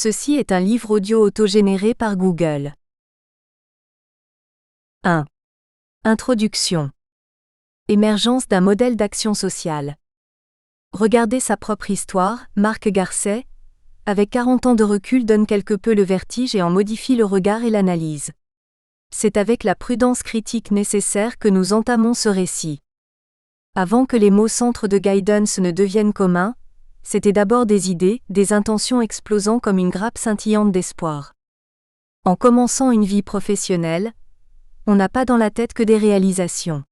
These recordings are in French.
Ceci est un livre audio autogénéré par Google. 1. Introduction. Émergence d'un modèle d'action sociale. Regarder sa propre histoire, Marc Garcet, avec 40 ans de recul donne quelque peu le vertige et en modifie le regard et l'analyse. C'est avec la prudence critique nécessaire que nous entamons ce récit. Avant que les mots centres de guidance ne deviennent communs, c'était d'abord des idées, des intentions explosant comme une grappe scintillante d'espoir. En commençant une vie professionnelle, on n'a pas dans la tête que des réalisations.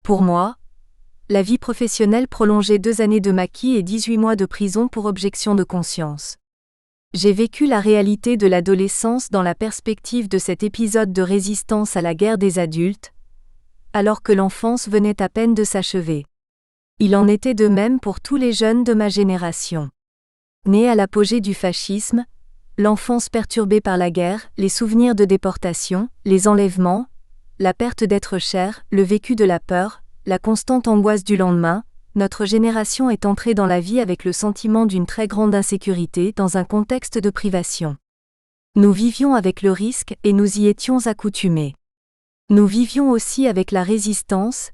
Pour moi, la vie professionnelle prolongeait 2 années de maquis et 18 mois de prison pour objection de conscience. J'ai vécu la réalité de l'adolescence dans la perspective de cet épisode de résistance à la guerre des adultes, alors que l'enfance venait à peine de s'achever. Il en était de même pour tous les jeunes de ma génération. Nés à l'apogée du fascisme, l'enfance perturbée par la guerre, les souvenirs de déportation, les enlèvements, la perte d'être cher, le vécu de la peur, la constante angoisse du lendemain, notre génération est entrée dans la vie avec le sentiment d'une très grande insécurité dans un contexte de privation. Nous vivions avec le risque et nous y étions accoutumés. Nous vivions aussi avec la résistance,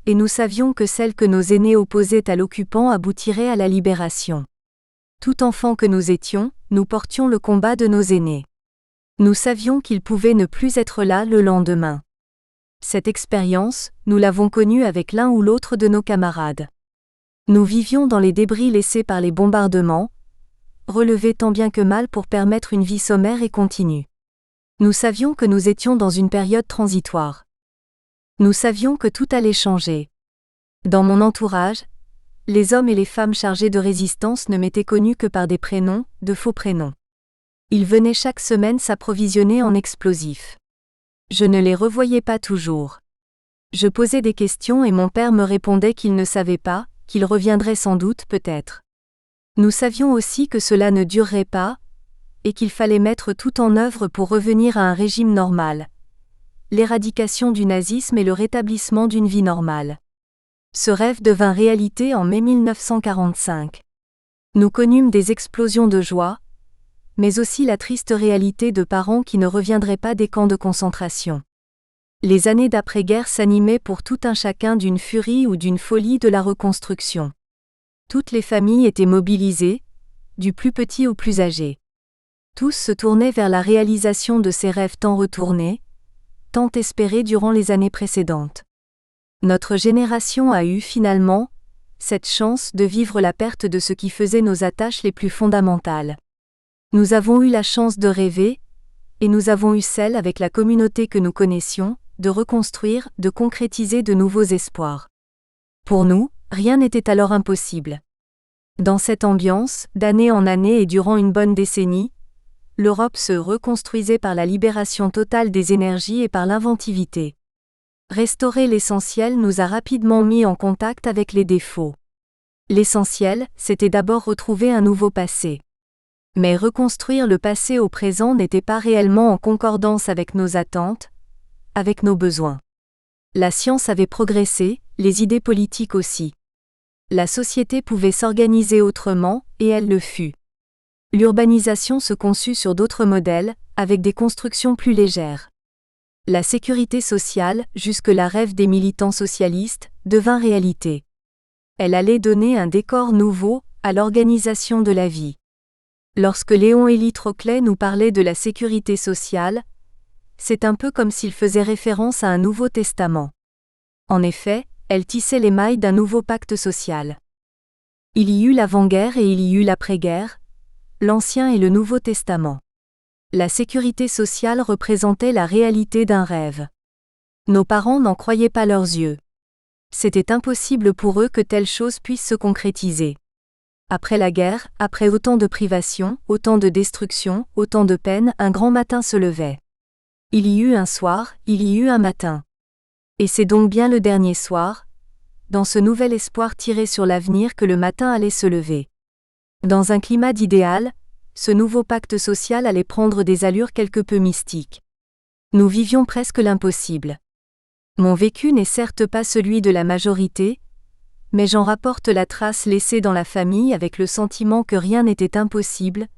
et nous savions que celle que nos aînés opposaient à l'occupant aboutirait à la libération. Tout enfant que nous étions, nous portions le combat de nos aînés. Nous savions qu'ils pouvaient ne plus être là le lendemain. Cette expérience, nous l'avons connue avec l'un ou l'autre de nos camarades. Nous vivions dans les débris laissés par les bombardements, relevés tant bien que mal pour permettre une vie sommaire et continue. Nous savions que nous étions dans une période transitoire. Nous savions que tout allait changer. Dans mon entourage, les hommes et les femmes chargés de résistance ne m'étaient connus que par des prénoms, de faux prénoms. Ils venaient chaque semaine s'approvisionner en explosifs. Je ne les revoyais pas toujours. Je posais des questions et mon père me répondait qu'il ne savait pas, qu'il reviendrait sans doute peut-être. Nous savions aussi que cela ne durerait pas, et qu'il fallait mettre tout en œuvre pour revenir à un régime normal. L'éradication du nazisme et le rétablissement d'une vie normale. Ce rêve devint réalité en mai 1945. Nous connûmes des explosions de joie, mais aussi la triste réalité de parents qui ne reviendraient pas des camps de concentration. Les années d'après-guerre s'animaient pour tout un chacun d'une furie ou d'une folie de la reconstruction. Toutes les familles étaient mobilisées, du plus petit au plus âgé. Tous se tournaient vers la réalisation de ces rêves tant retournés, tant espérés durant les années précédentes. Notre génération a eu finalement cette chance de vivre la perte de ce qui faisait nos attaches les plus fondamentales. Nous avons eu la chance de rêver, et nous avons eu celle avec la communauté que nous connaissions, de reconstruire, de concrétiser de nouveaux espoirs. Pour nous, rien n'était alors impossible. Dans cette ambiance, d'année en année et durant une bonne décennie, l'Europe se reconstruisait par la libération totale des énergies et par l'inventivité. Restaurer l'essentiel nous a rapidement mis en contact avec les défauts. L'essentiel, c'était d'abord retrouver un nouveau passé. Mais reconstruire le passé au présent n'était pas réellement en concordance avec nos attentes, avec nos besoins. La science avait progressé, les idées politiques aussi. La société pouvait s'organiser autrement, et elle le fut. L'urbanisation se conçut sur d'autres modèles, avec des constructions plus légères. La sécurité sociale, jusque-là rêve des militants socialistes, devint réalité. Elle allait donner un décor nouveau à l'organisation de la vie. Lorsque Léon-Élie Troclet nous parlait de la sécurité sociale, c'est un peu comme s'il faisait référence à un Nouveau Testament. En effet, elle tissait les mailles d'un nouveau pacte social. Il y eut l'avant-guerre et il y eut l'après-guerre, l'Ancien et le Nouveau Testament. La sécurité sociale représentait la réalité d'un rêve. Nos parents n'en croyaient pas leurs yeux. C'était impossible pour eux que telle chose puisse se concrétiser. Après la guerre, après autant de privations, autant de destruction, autant de peine, un grand matin se levait. Il y eut un soir, il y eut un matin. Et c'est donc bien le dernier soir, dans ce nouvel espoir tiré sur l'avenir que le matin allait se lever. Dans un climat d'idéal, ce nouveau pacte social allait prendre des allures quelque peu mystiques. Nous vivions presque l'impossible. Mon vécu n'est certes pas celui de la majorité, mais j'en rapporte la trace laissée dans la famille avec le sentiment que rien n'était impossible,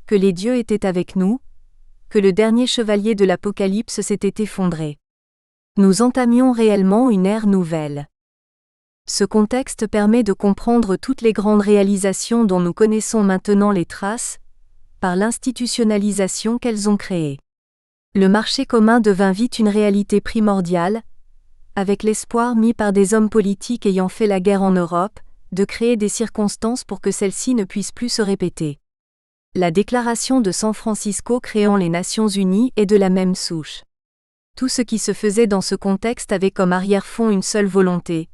que les dieux étaient avec nous, que le dernier chevalier de l'Apocalypse s'était effondré. Nous entamions réellement une ère nouvelle. Ce contexte permet de comprendre toutes les grandes réalisations dont nous connaissons maintenant les traces, par l'institutionnalisation qu'elles ont créée. Le marché commun devint vite une réalité primordiale, avec l'espoir mis par des hommes politiques ayant fait la guerre en Europe, de créer des circonstances pour que celle-ci ne puisse plus se répéter. La déclaration de San Francisco créant les Nations Unies est de la même souche. Tout ce qui se faisait dans ce contexte avait comme arrière-fond une seule volonté.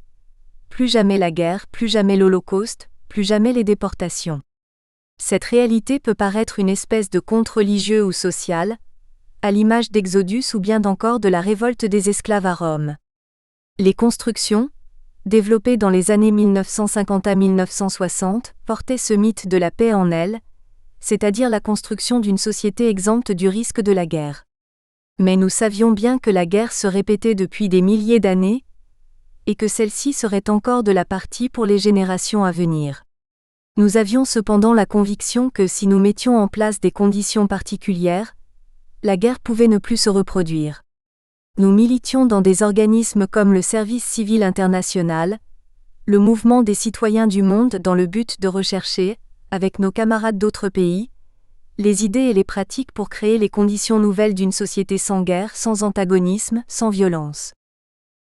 Plus jamais la guerre, plus jamais l'Holocauste, plus jamais les déportations. Cette réalité peut paraître une espèce de conte religieux ou social, à l'image d'Exodus ou bien encore de la révolte des esclaves à Rome. Les constructions, développées dans les années 1950 à 1960, portaient ce mythe de la paix en elles, c'est-à-dire la construction d'une société exempte du risque de la guerre. Mais nous savions bien que la guerre se répétait depuis des milliers d'années, et que celle-ci serait encore de la partie pour les générations à venir. Nous avions cependant la conviction que si nous mettions en place des conditions particulières, la guerre pouvait ne plus se reproduire. Nous militions dans des organismes comme le Service civil international, le mouvement des citoyens du monde dans le but de rechercher, avec nos camarades d'autres pays, les idées et les pratiques pour créer les conditions nouvelles d'une société sans guerre, sans antagonisme, sans violence.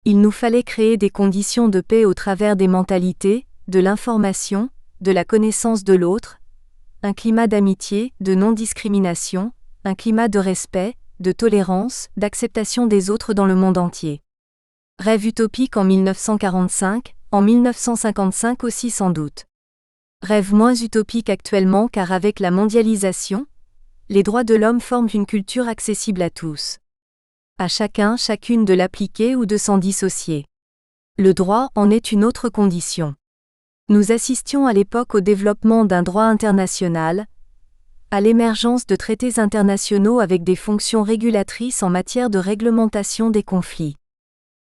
Il nous fallait créer des conditions de paix au travers des mentalités, de l'information, de la connaissance de l'autre, un climat d'amitié, de non-discrimination, un climat de respect, de tolérance, d'acceptation des autres dans le monde entier. Rêve utopique en 1945, en 1955 aussi sans doute. Rêve moins utopique actuellement car avec la mondialisation, les droits de l'homme forment une culture accessible à tous. À chacun, chacune de l'appliquer ou de s'en dissocier. Le droit en est une autre condition. Nous assistions à l'époque au développement d'un droit international, à l'émergence de traités internationaux avec des fonctions régulatrices en matière de réglementation des conflits.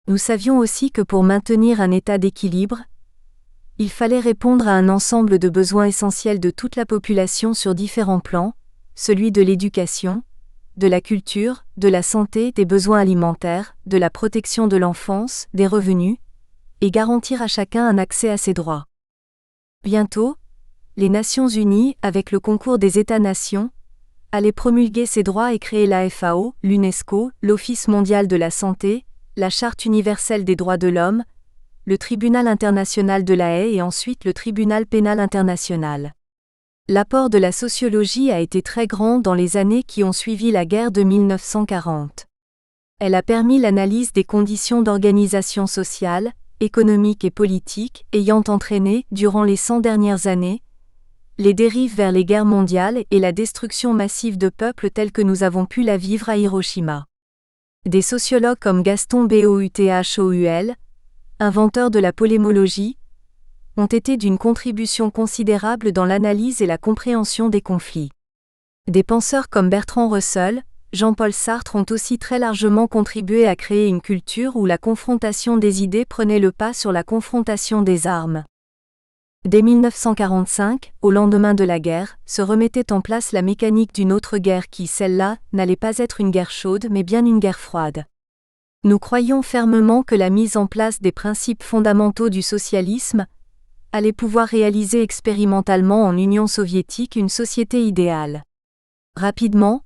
Nous savions aussi que pour maintenir un état d'équilibre, il fallait répondre à un ensemble de besoins essentiels de toute la population sur différents plans, celui de l'éducation, de la culture, de la santé, des besoins alimentaires, de la protection de l'enfance, des revenus, et garantir à chacun un accès à ses droits. Bientôt, les Nations Unies, avec le concours des États-nations, allaient promulguer ces droits et créer la FAO, l'UNESCO, l'Office mondial de la santé, la Charte universelle des droits de l'homme, le Tribunal international de la Haye et ensuite le Tribunal pénal international. L'apport de la sociologie a été très grand dans les années qui ont suivi la guerre de 1940. Elle a permis l'analyse des conditions d'organisation sociale, économique et politique ayant entraîné, durant les 100 dernières années, les dérives vers les guerres mondiales et la destruction massive de peuples tels que nous avons pu la vivre à Hiroshima. Des sociologues comme Gaston Bouthoul, inventeur de la polémologie, ont été d'une contribution considérable dans l'analyse et la compréhension des conflits. Des penseurs comme Bertrand Russell, Jean-Paul Sartre ont aussi très largement contribué à créer une culture où la confrontation des idées prenait le pas sur la confrontation des armes. Dès 1945, au lendemain de la guerre, se remettait en place la mécanique d'une autre guerre qui, celle-là, n'allait pas être une guerre chaude mais bien une guerre froide. Nous croyons fermement que la mise en place des principes fondamentaux du socialisme allait pouvoir réaliser expérimentalement en Union soviétique une société idéale. Rapidement,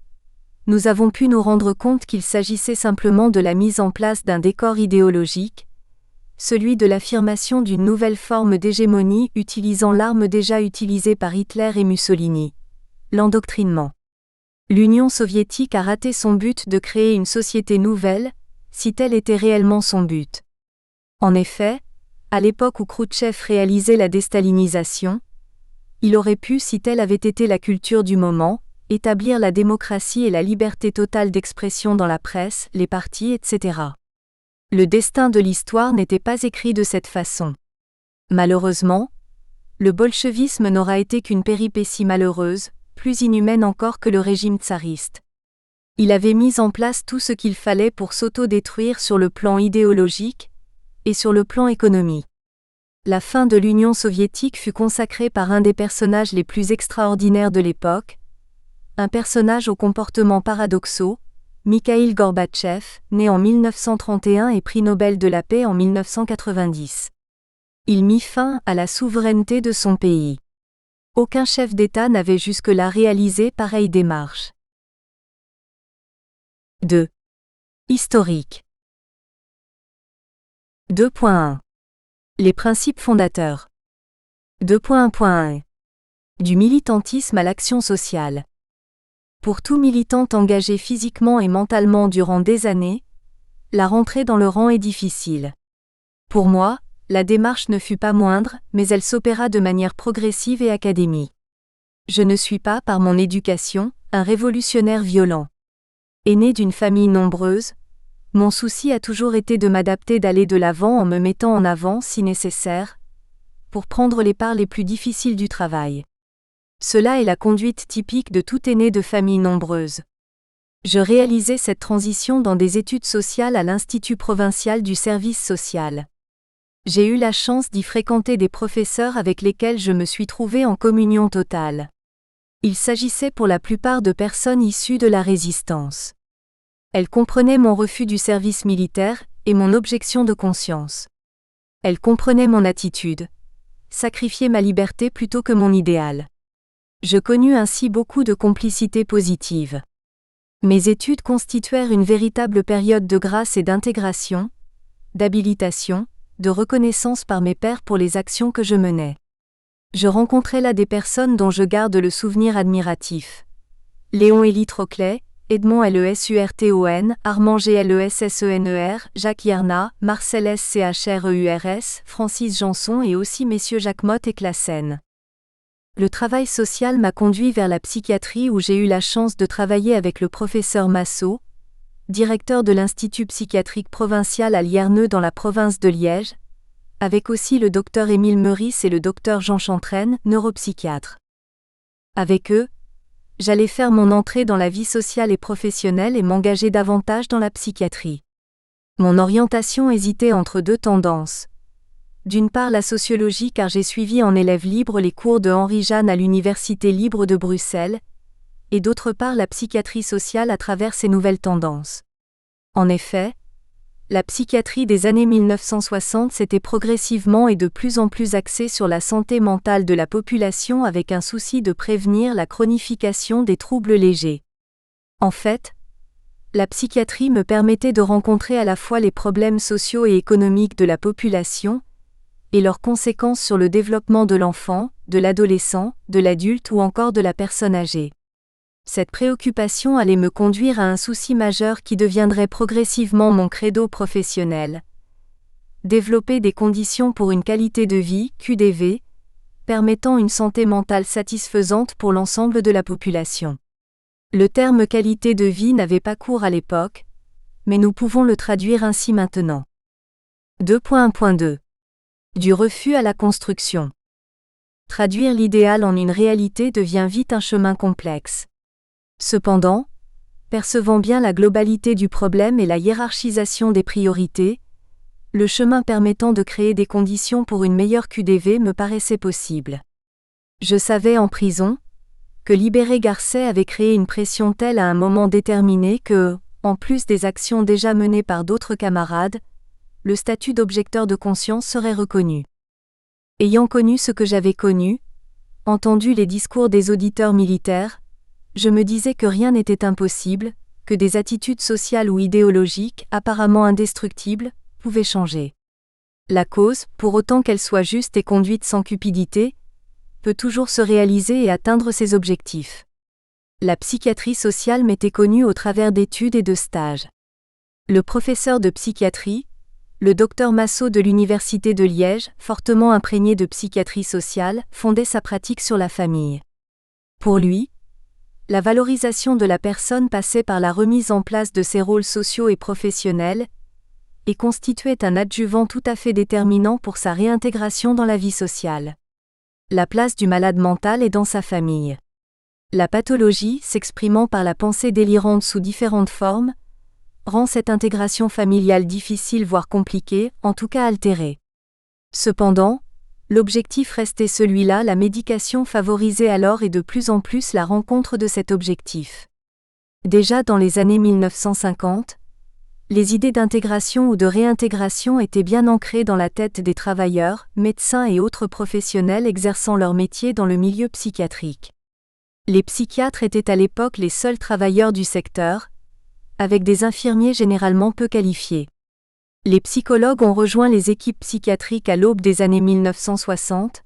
nous avons pu nous rendre compte qu'il s'agissait simplement de la mise en place d'un décor idéologique, celui de l'affirmation d'une nouvelle forme d'hégémonie utilisant l'arme déjà utilisée par Hitler et Mussolini, l'endoctrinement. L'Union soviétique a raté son but de créer une société nouvelle, si tel était réellement son but. En effet, à l'époque où Khrouchtchev réalisait la déstalinisation, il aurait pu, si telle avait été la culture du moment, établir la démocratie et la liberté totale d'expression dans la presse, les partis, etc. Le destin de l'histoire n'était pas écrit de cette façon. Malheureusement, le bolchevisme n'aura été qu'une péripétie malheureuse, plus inhumaine encore que le régime tsariste. Il avait mis en place tout ce qu'il fallait pour s'auto-détruire sur le plan idéologique et sur le plan économique. La fin de l'Union soviétique fut consacrée par un des personnages les plus extraordinaires de l'époque, un personnage aux comportements paradoxaux, Mikhaïl Gorbatchev, né en 1931 et prix Nobel de la paix en 1990. Il mit fin à la souveraineté de son pays. Aucun chef d'État n'avait jusque-là réalisé pareille démarche. 2. Historique. 2.1. Les principes fondateurs. 2.1.1. Du militantisme à l'action sociale. Pour tout militant engagé physiquement et mentalement durant des années, la rentrée dans le rang est difficile. Pour moi, la démarche ne fut pas moindre, mais elle s'opéra de manière progressive et académique. Je ne suis pas, par mon éducation, un révolutionnaire violent. Aîné d'une famille nombreuse, mon souci a toujours été de m'adapter, d'aller de l'avant en me mettant en avant si nécessaire, pour prendre les parts les plus difficiles du travail. Cela est la conduite typique de tout aîné de famille nombreuse. Je réalisais cette transition dans des études sociales à l'Institut provincial du service social. J'ai eu la chance d'y fréquenter des professeurs avec lesquels je me suis trouvé en communion totale. Il s'agissait pour la plupart de personnes issues de la résistance. Elles comprenaient mon refus du service militaire et mon objection de conscience. Elles comprenaient mon attitude, sacrifier ma liberté plutôt que mon idéal. Je connus ainsi beaucoup de complicité positive. Mes études constituèrent une véritable période de grâce et d'intégration, d'habilitation, de reconnaissance par mes pairs pour les actions que je menais. Je rencontrai là des personnes dont je garde le souvenir admiratif. Léon-Élie Troclet, Edmond Lesurton, Armand Glessener, Jacques Yarna, Marcel Schreurs, Francis Janson et aussi messieurs Jacques Motte et Classen. Le travail social m'a conduit vers la psychiatrie où j'ai eu la chance de travailler avec le professeur Massot, directeur de l'Institut psychiatrique provincial à Lierneux dans la province de Liège, avec aussi le docteur Émile Meurice et le docteur Jean Chantraine, neuropsychiatre. Avec eux, j'allais faire mon entrée dans la vie sociale et professionnelle et m'engager davantage dans la psychiatrie. Mon orientation hésitait entre deux tendances. D'une part la sociologie car j'ai suivi en élève libre les cours de Henri Jeanne à l'Université libre de Bruxelles, et d'autre part la psychiatrie sociale à travers ces nouvelles tendances. En effet, la psychiatrie des années 1960 s'était progressivement et de plus en plus axée sur la santé mentale de la population avec un souci de prévenir la chronification des troubles légers. En fait, la psychiatrie me permettait de rencontrer à la fois les problèmes sociaux et économiques de la population, et leurs conséquences sur le développement de l'enfant, de l'adolescent, de l'adulte ou encore de la personne âgée. Cette préoccupation allait me conduire à un souci majeur qui deviendrait progressivement mon credo professionnel. Développer des conditions pour une qualité de vie, QDV, permettant une santé mentale satisfaisante pour l'ensemble de la population. Le terme qualité de vie n'avait pas cours à l'époque, mais nous pouvons le traduire ainsi maintenant. 2.1.2. Du refus à la construction. Traduire l'idéal en une réalité devient vite un chemin complexe. Cependant, percevant bien la globalité du problème et la hiérarchisation des priorités, le chemin permettant de créer des conditions pour une meilleure QDV me paraissait possible. Je savais en prison que Libéré Garcet avait créé une pression telle à un moment déterminé que, en plus des actions déjà menées par d'autres camarades, le statut d'objecteur de conscience serait reconnu. Ayant connu ce que j'avais connu, entendu les discours des auditeurs militaires, je me disais que rien n'était impossible, que des attitudes sociales ou idéologiques, apparemment indestructibles, pouvaient changer. La cause, pour autant qu'elle soit juste et conduite sans cupidité, peut toujours se réaliser et atteindre ses objectifs. La psychiatrie sociale m'était connue au travers d'études et de stages. Le professeur de psychiatrie, le docteur Massot de l'Université de Liège, fortement imprégné de psychiatrie sociale, fondait sa pratique sur la famille. Pour lui, la valorisation de la personne passait par la remise en place de ses rôles sociaux et professionnels, et constituait un adjuvant tout à fait déterminant pour sa réintégration dans la vie sociale. La place du malade mental est dans sa famille. La pathologie, s'exprimant par la pensée délirante sous différentes formes, rend cette intégration familiale difficile voire compliquée, en tout cas altérée. Cependant, L'objectif restait celui-là, la médication favorisait alors et de plus en plus la rencontre de cet objectif. Déjà dans les années 1950, les idées d'intégration ou de réintégration étaient bien ancrées dans la tête des travailleurs, médecins et autres professionnels exerçant leur métier dans le milieu psychiatrique. Les psychiatres étaient à l'époque les seuls travailleurs du secteur, avec des infirmiers généralement peu qualifiés. Les psychologues ont rejoint les équipes psychiatriques à l'aube des années 1960,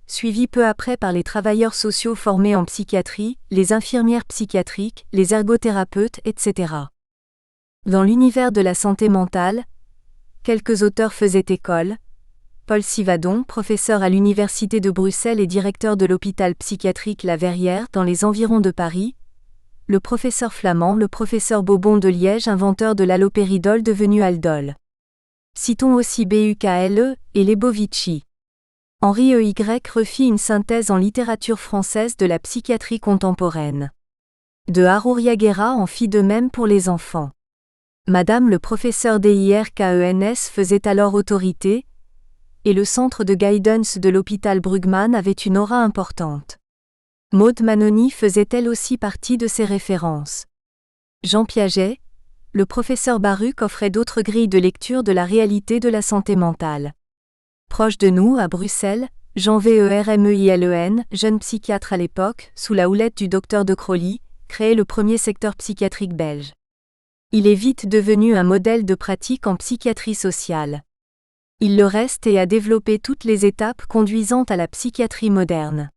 suivis peu après par les travailleurs sociaux formés en psychiatrie, les infirmières psychiatriques, les ergothérapeutes, etc. Dans l'univers de la santé mentale, quelques auteurs faisaient école. Paul Sivadon, professeur à l'Université de Bruxelles et directeur de l'hôpital psychiatrique La Verrière dans les environs de Paris. Le professeur Flamand, le professeur Bobon de Liège, inventeur de l'allopéridol devenu Aldol. Citons aussi Bukle et Lebovici. Henri Ey refit une synthèse en littérature française de la psychiatrie contemporaine. De Haruriaguera en fit de même pour les enfants. Madame le professeur Dirkens faisait alors autorité, et le centre de guidance de l'hôpital Brugmann avait une aura importante. Maud Manoni faisait elle aussi partie de ces références. Jean Piaget, le professeur Baruch offrait d'autres grilles de lecture de la réalité de la santé mentale. Proche de nous, à Bruxelles, Jean Vermeulen, jeune psychiatre à l'époque, sous la houlette du docteur de Crowley, créait le premier secteur psychiatrique belge. Il est vite devenu un modèle de pratique en psychiatrie sociale. Il le reste et a développé toutes les étapes conduisant à la psychiatrie moderne.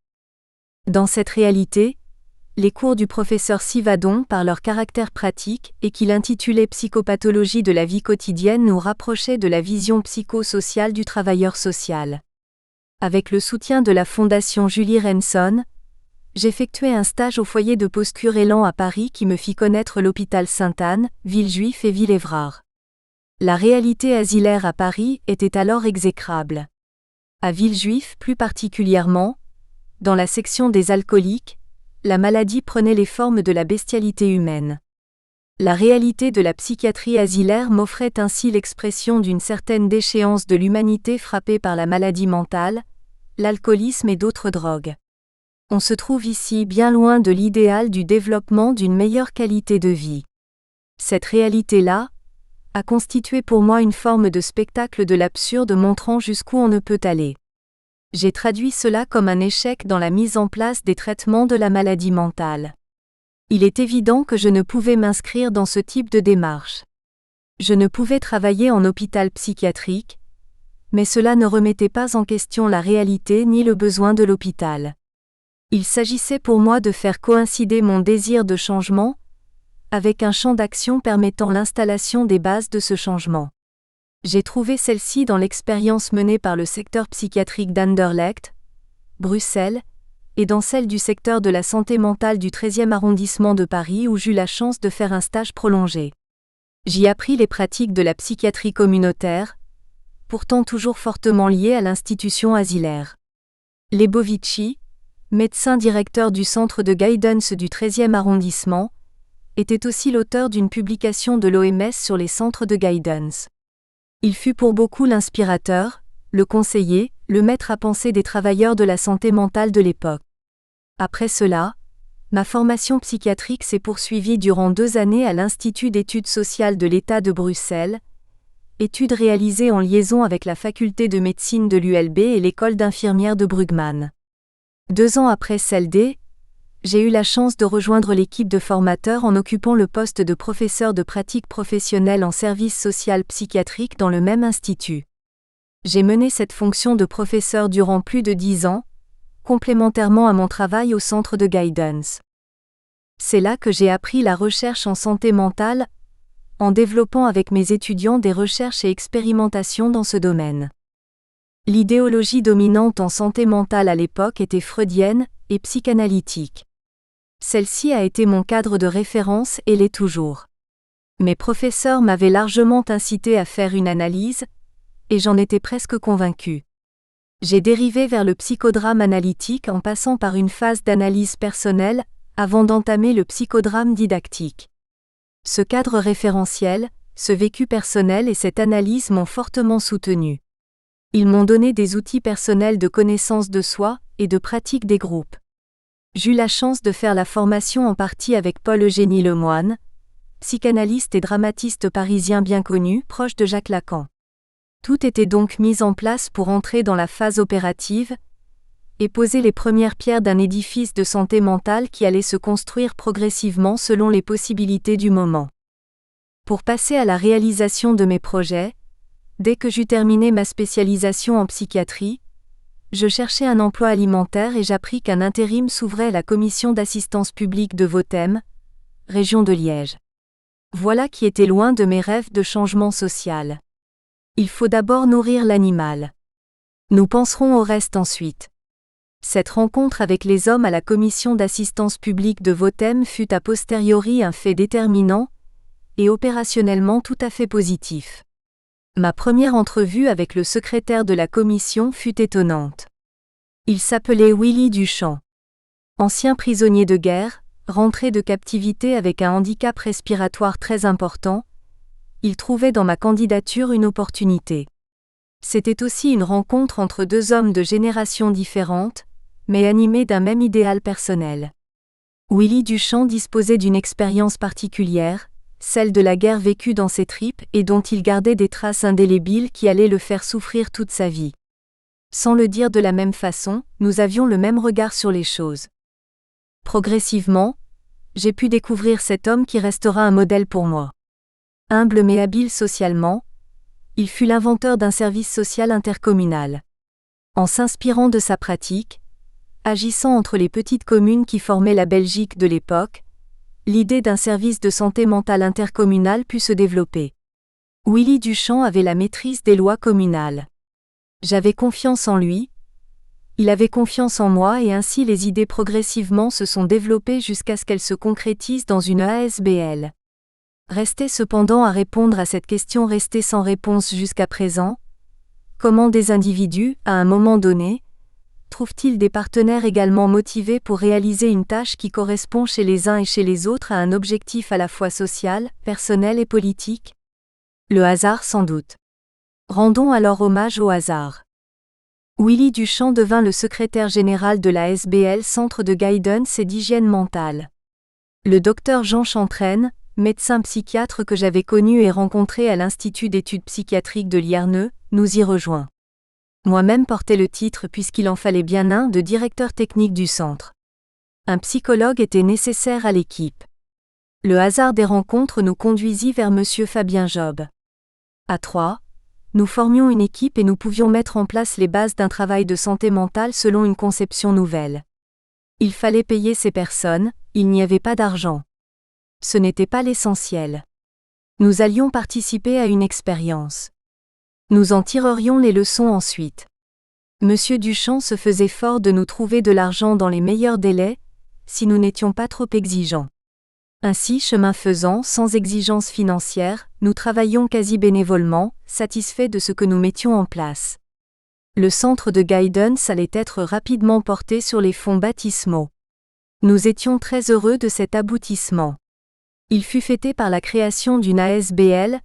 Dans cette réalité, les cours du professeur Sivadon, par leur caractère pratique et qu'il intitulait Psychopathologie de la vie quotidienne, nous rapprochaient de la vision psychosociale du travailleur social. Avec le soutien de la Fondation Julie Renson, j'effectuai un stage au foyer de Postcure Élan à Paris qui me fit connaître l'hôpital Sainte-Anne, Villejuif et Villévrard. La réalité asilaire à Paris était alors exécrable. À Villejuif plus particulièrement, dans la section des alcooliques, la maladie prenait les formes de la bestialité humaine. La réalité de la psychiatrie asilaire m'offrait ainsi l'expression d'une certaine déchéance de l'humanité frappée par la maladie mentale, l'alcoolisme et d'autres drogues. On se trouve ici bien loin de l'idéal du développement d'une meilleure qualité de vie. Cette réalité-là a constitué pour moi une forme de spectacle de l'absurde montrant jusqu'où on ne peut aller. J'ai traduit cela comme un échec dans la mise en place des traitements de la maladie mentale. Il est évident que je ne pouvais m'inscrire dans ce type de démarche. Je ne pouvais travailler en hôpital psychiatrique, mais cela ne remettait pas en question la réalité ni le besoin de l'hôpital. Il s'agissait pour moi de faire coïncider mon désir de changement avec un champ d'action permettant l'installation des bases de ce changement. J'ai trouvé celle-ci dans l'expérience menée par le secteur psychiatrique d'Anderlecht, Bruxelles, et dans celle du secteur de la santé mentale du 13e arrondissement de Paris où j'eus la chance de faire un stage prolongé. J'y appris les pratiques de la psychiatrie communautaire, pourtant toujours fortement liées à l'institution asilaire. Lebovici, médecin directeur du centre de guidance du 13e arrondissement, était aussi l'auteur d'une publication de l'OMS sur les centres de guidance. Il fut pour beaucoup l'inspirateur, le conseiller, le maître à penser des travailleurs de la santé mentale de l'époque. Après cela, ma formation psychiatrique s'est poursuivie durant 2 années à l'Institut d'études sociales de l'État de Bruxelles, études réalisées en liaison avec la faculté de médecine de l'ULB et l'école d'infirmières de Brugmann. 2 ans après celle-ci, j'ai eu la chance de rejoindre l'équipe de formateurs en occupant le poste de professeur de pratique professionnelle en service social psychiatrique dans le même institut. J'ai mené cette fonction de professeur durant plus de 10 ans, complémentairement à mon travail au centre de guidance. C'est là que j'ai appris la recherche en santé mentale, en développant avec mes étudiants des recherches et expérimentations dans ce domaine. L'idéologie dominante en santé mentale à l'époque était freudienne et psychanalytique. Celle-ci a été mon cadre de référence et l'est toujours. Mes professeurs m'avaient largement incité à faire une analyse, et j'en étais presque convaincu. J'ai dérivé vers le psychodrame analytique en passant par une phase d'analyse personnelle, avant d'entamer le psychodrame didactique. Ce cadre référentiel, ce vécu personnel et cette analyse m'ont fortement soutenu. Ils m'ont donné des outils personnels de connaissance de soi et de pratique des groupes. J'eus la chance de faire la formation en partie avec Paul-Eugénie Lemoine, psychanalyste et dramatiste parisien bien connu, proche de Jacques Lacan. Tout était donc mis en place pour entrer dans la phase opérative et poser les premières pierres d'un édifice de santé mentale qui allait se construire progressivement selon les possibilités du moment. Pour passer à la réalisation de mes projets, dès que j'eus terminé ma spécialisation en psychiatrie, je cherchais un emploi alimentaire et j'appris qu'un intérim s'ouvrait à la commission d'assistance publique de Vauthem, région de Liège. Voilà qui était loin de mes rêves de changement social. Il faut d'abord nourrir l'animal. Nous penserons au reste ensuite. Cette rencontre avec les hommes à la commission d'assistance publique de Vauthem fut a posteriori un fait déterminant et opérationnellement tout à fait positif. Ma première entrevue avec le secrétaire de la commission fut étonnante. Il s'appelait Willy Duchamp. Ancien prisonnier de guerre, rentré de captivité avec un handicap respiratoire très important, il trouvait dans ma candidature une opportunité. C'était aussi une rencontre entre deux hommes de générations différentes, mais animés d'un même idéal personnel. Willy Duchamp disposait d'une expérience particulière, celle de la guerre vécue dans ses tripes et dont il gardait des traces indélébiles qui allaient le faire souffrir toute sa vie. Sans le dire de la même façon, nous avions le même regard sur les choses. Progressivement, j'ai pu découvrir cet homme qui restera un modèle pour moi. Humble mais habile socialement, il fut l'inventeur d'un service social intercommunal. En s'inspirant de sa pratique, agissant entre les petites communes qui formaient la Belgique de l'époque, l'idée d'un service de santé mentale intercommunal put se développer. Willy Duchamp avait la maîtrise des lois communales. J'avais confiance en lui, il avait confiance en moi et ainsi les idées progressivement se sont développées jusqu'à ce qu'elles se concrétisent dans une ASBL. Restait cependant à répondre à cette question restée sans réponse jusqu'à présent. Comment des individus, à un moment donné, trouvent-ils des partenaires également motivés pour réaliser une tâche qui correspond chez les uns et chez les autres à un objectif à la fois social, personnel et politique ? Le hasard sans doute. Rendons alors hommage au hasard. Willy Duchamp devint le secrétaire général de la SBL Centre de Guidance et d'Hygiène Mentale. Le docteur Jean Chantraine, médecin psychiatre que j'avais connu et rencontré à l'Institut d'études psychiatriques de Lierneux, nous y rejoint. Moi-même portais le titre puisqu'il en fallait bien un de directeur technique du centre. Un psychologue était nécessaire à l'équipe. Le hasard des rencontres nous conduisit vers monsieur Fabien Job. À trois, nous formions une équipe et nous pouvions mettre en place les bases d'un travail de santé mentale selon une conception nouvelle. Il fallait payer ces personnes, il n'y avait pas d'argent. Ce n'était pas l'essentiel. Nous allions participer à une expérience. Nous en tirerions les leçons ensuite. Monsieur Duchamp se faisait fort de nous trouver de l'argent dans les meilleurs délais, si nous n'étions pas trop exigeants. Ainsi, chemin faisant, sans exigence financière, nous travaillions quasi bénévolement, satisfaits de ce que nous mettions en place. Le centre de guidance allait être rapidement porté sur les fonds baptismaux. Nous étions très heureux de cet aboutissement. Il fut fêté par la création d'une ASBL,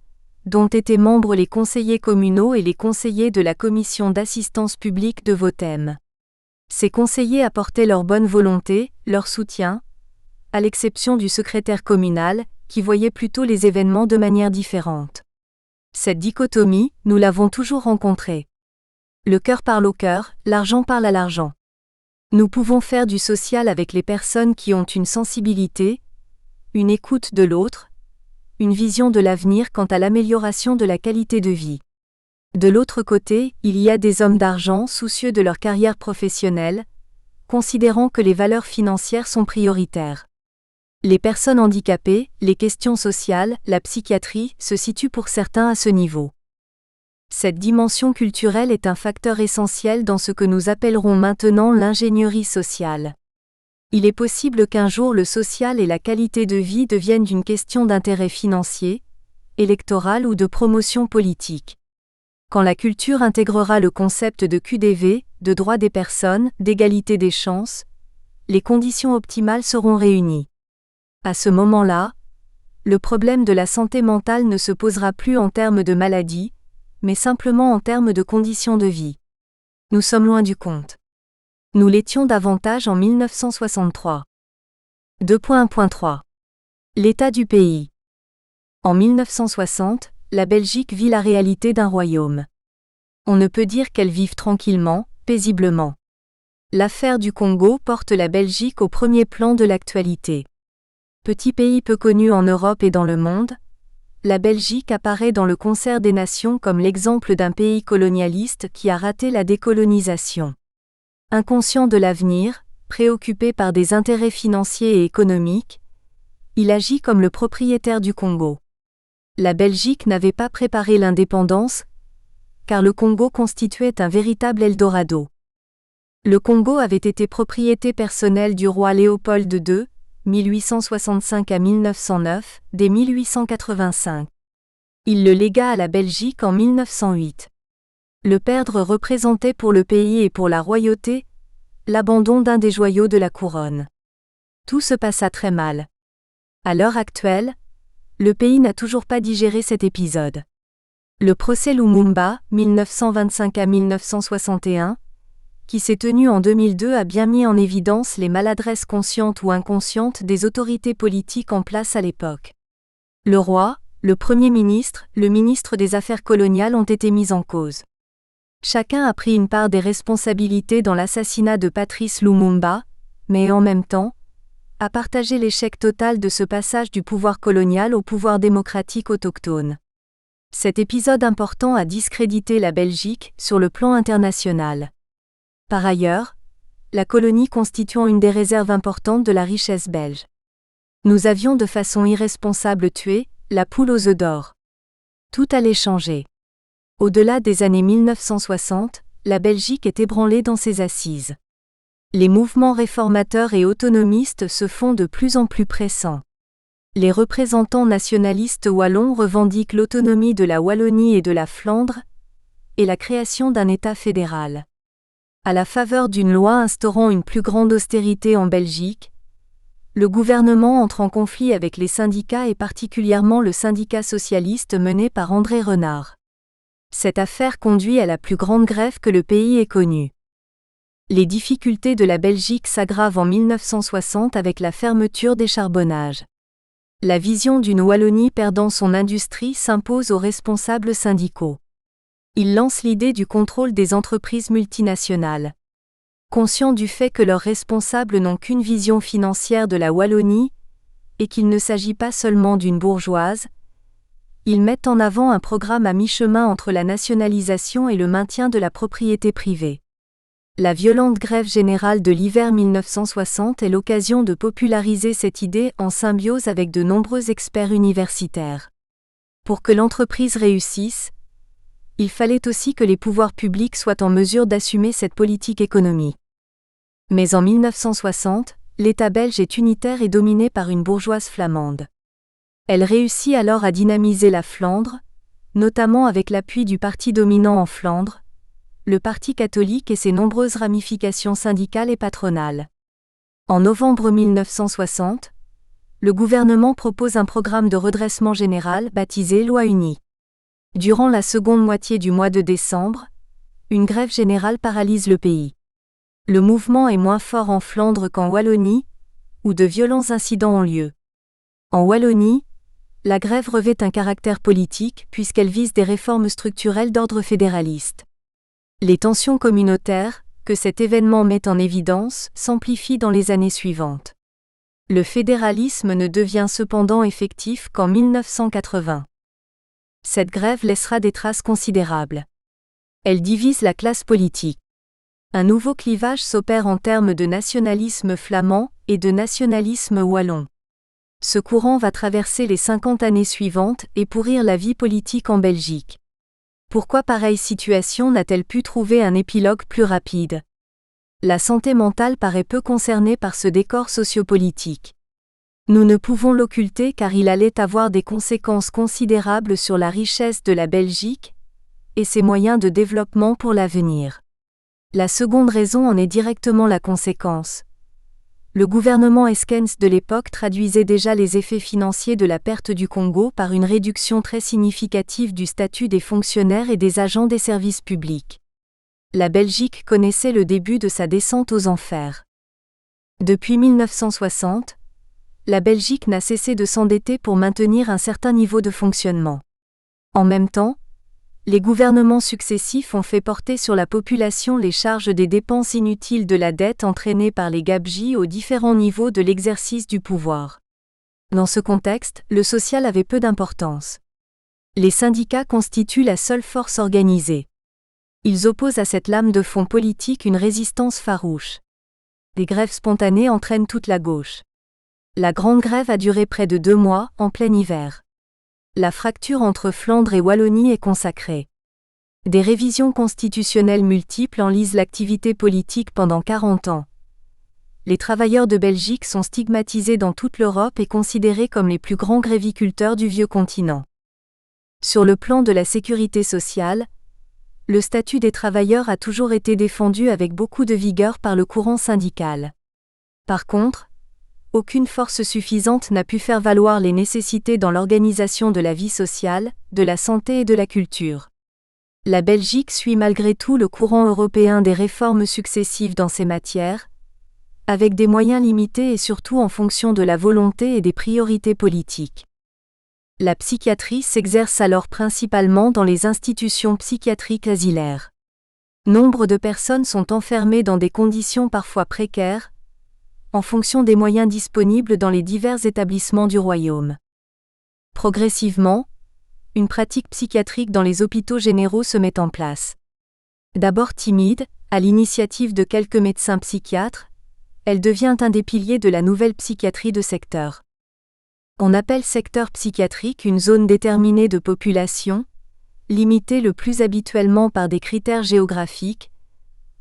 dont étaient membres les conseillers communaux et les conseillers de la commission d'assistance publique de Vauthem. Ces conseillers apportaient leur bonne volonté, leur soutien, à l'exception du secrétaire communal, qui voyait plutôt les événements de manière différente. Cette dichotomie, nous l'avons toujours rencontrée. Le cœur parle au cœur, l'argent parle à l'argent. Nous pouvons faire du social avec les personnes qui ont une sensibilité, une écoute de l'autre, une vision de l'avenir quant à l'amélioration de la qualité de vie. De l'autre côté, il y a des hommes d'argent soucieux de leur carrière professionnelle, considérant que les valeurs financières sont prioritaires. Les personnes handicapées, les questions sociales, la psychiatrie se situent pour certains à ce niveau. Cette dimension culturelle est un facteur essentiel dans ce que nous appellerons maintenant l'ingénierie sociale. Il est possible qu'un jour le social et la qualité de vie deviennent une question d'intérêt financier, électoral ou de promotion politique. Quand la culture intégrera le concept de QDV, de droit des personnes, d'égalité des chances, les conditions optimales seront réunies. À ce moment-là, le problème de la santé mentale ne se posera plus en termes de maladie, mais simplement en termes de conditions de vie. Nous sommes loin du compte. Nous l'étions davantage en 1963. 2.1.3. L'état du pays. En 1960, la Belgique vit la réalité d'un royaume. On ne peut dire qu'elle vive tranquillement, paisiblement. L'affaire du Congo porte la Belgique au premier plan de l'actualité. Petit pays peu connu en Europe et dans le monde, la Belgique apparaît dans le concert des nations comme l'exemple d'un pays colonialiste qui a raté la décolonisation. Inconscient de l'avenir, préoccupé par des intérêts financiers et économiques, il agit comme le propriétaire du Congo. La Belgique n'avait pas préparé l'indépendance, car le Congo constituait un véritable Eldorado. Le Congo avait été propriété personnelle du roi Léopold II, 1865 à 1909, dès 1885. Il le légua à la Belgique en 1908. Le perdre représentait pour le pays et pour la royauté l'abandon d'un des joyaux de la couronne. Tout se passa très mal. À l'heure actuelle, le pays n'a toujours pas digéré cet épisode. Le procès Lumumba, 1925 à 1961, qui s'est tenu en 2002 a bien mis en évidence les maladresses conscientes ou inconscientes des autorités politiques en place à l'époque. Le roi, le Premier ministre, le ministre des Affaires coloniales ont été mis en cause. Chacun a pris une part des responsabilités dans l'assassinat de Patrice Lumumba, mais en même temps, a partagé l'échec total de ce passage du pouvoir colonial au pouvoir démocratique autochtone. Cet épisode important a discrédité la Belgique sur le plan international. Par ailleurs, la colonie constituant une des réserves importantes de la richesse belge. Nous avions de façon irresponsable tué la poule aux œufs d'or. Tout allait changer. Au-delà des années 1960, la Belgique est ébranlée dans ses assises. Les mouvements réformateurs et autonomistes se font de plus en plus pressants. Les représentants nationalistes wallons revendiquent l'autonomie de la Wallonie et de la Flandre, et la création d'un État fédéral. À la faveur d'une loi instaurant une plus grande austérité en Belgique, le gouvernement entre en conflit avec les syndicats et particulièrement le syndicat socialiste mené par André Renard. Cette affaire conduit à la plus grande grève que le pays ait connue. Les difficultés de la Belgique s'aggravent en 1960 avec la fermeture des charbonnages. La vision d'une Wallonie perdant son industrie s'impose aux responsables syndicaux. Ils lancent l'idée du contrôle des entreprises multinationales. Conscients du fait que leurs responsables n'ont qu'une vision financière de la Wallonie, et qu'il ne s'agit pas seulement d'une bourgeoise, ils mettent en avant un programme à mi-chemin entre la nationalisation et le maintien de la propriété privée. La violente grève générale de l'hiver 1960 est l'occasion de populariser cette idée en symbiose avec de nombreux experts universitaires. Pour que l'entreprise réussisse, il fallait aussi que les pouvoirs publics soient en mesure d'assumer cette politique économique. Mais en 1960, l'État belge est unitaire et dominé par une bourgeoise flamande. Elle réussit alors à dynamiser la Flandre, notamment avec l'appui du parti dominant en Flandre, le Parti catholique et ses nombreuses ramifications syndicales et patronales. En novembre 1960, le gouvernement propose un programme de redressement général baptisé Loi Unie. Durant la seconde moitié du mois de décembre, une grève générale paralyse le pays. Le mouvement est moins fort en Flandre qu'en Wallonie, où de violents incidents ont lieu. En Wallonie, la grève revêt un caractère politique puisqu'elle vise des réformes structurelles d'ordre fédéraliste. Les tensions communautaires, que cet événement met en évidence, s'amplifient dans les années suivantes. Le fédéralisme ne devient cependant effectif qu'en 1980. Cette grève laissera des traces considérables. Elle divise la classe politique. Un nouveau clivage s'opère en termes de nationalisme flamand et de nationalisme wallon. Ce courant va traverser les 50 années suivantes et pourrir la vie politique en Belgique. Pourquoi pareille situation n'a-t-elle pu trouver un épilogue plus rapide ? La santé mentale paraît peu concernée par ce décor sociopolitique. Nous ne pouvons l'occulter car il allait avoir des conséquences considérables sur la richesse de la Belgique et ses moyens de développement pour l'avenir. La seconde raison en est directement la conséquence. Le gouvernement Eskens de l'époque traduisait déjà les effets financiers de la perte du Congo par une réduction très significative du statut des fonctionnaires et des agents des services publics. La Belgique connaissait le début de sa descente aux enfers. Depuis 1960, la Belgique n'a cessé de s'endetter pour maintenir un certain niveau de fonctionnement. En même temps, les gouvernements successifs ont fait porter sur la population les charges des dépenses inutiles de la dette entraînées par les gabegies aux différents niveaux de l'exercice du pouvoir. Dans ce contexte, le social avait peu d'importance. Les syndicats constituent la seule force organisée. Ils opposent à cette lame de fond politique une résistance farouche. Des grèves spontanées entraînent toute la gauche. La Grande Grève a duré près de 2 mois, en plein hiver. La fracture entre Flandre et Wallonie est consacrée. Des révisions constitutionnelles multiples enlisent l'activité politique pendant 40 ans. Les travailleurs de Belgique sont stigmatisés dans toute l'Europe et considérés comme les plus grands gréviculteurs du vieux continent. Sur le plan de la sécurité sociale, le statut des travailleurs a toujours été défendu avec beaucoup de vigueur par le courant syndical. Par contre, aucune force suffisante n'a pu faire valoir les nécessités dans l'organisation de la vie sociale, de la santé et de la culture. La Belgique suit malgré tout le courant européen des réformes successives dans ces matières, avec des moyens limités et surtout en fonction de la volonté et des priorités politiques. La psychiatrie s'exerce alors principalement dans les institutions psychiatriques asilaires. Nombre de personnes sont enfermées dans des conditions parfois précaires, en fonction des moyens disponibles dans les divers établissements du royaume. Progressivement, une pratique psychiatrique dans les hôpitaux généraux se met en place. D'abord timide, à l'initiative de quelques médecins psychiatres, elle devient un des piliers de la nouvelle psychiatrie de secteur. On appelle secteur psychiatrique une zone déterminée de population, limitée le plus habituellement par des critères géographiques,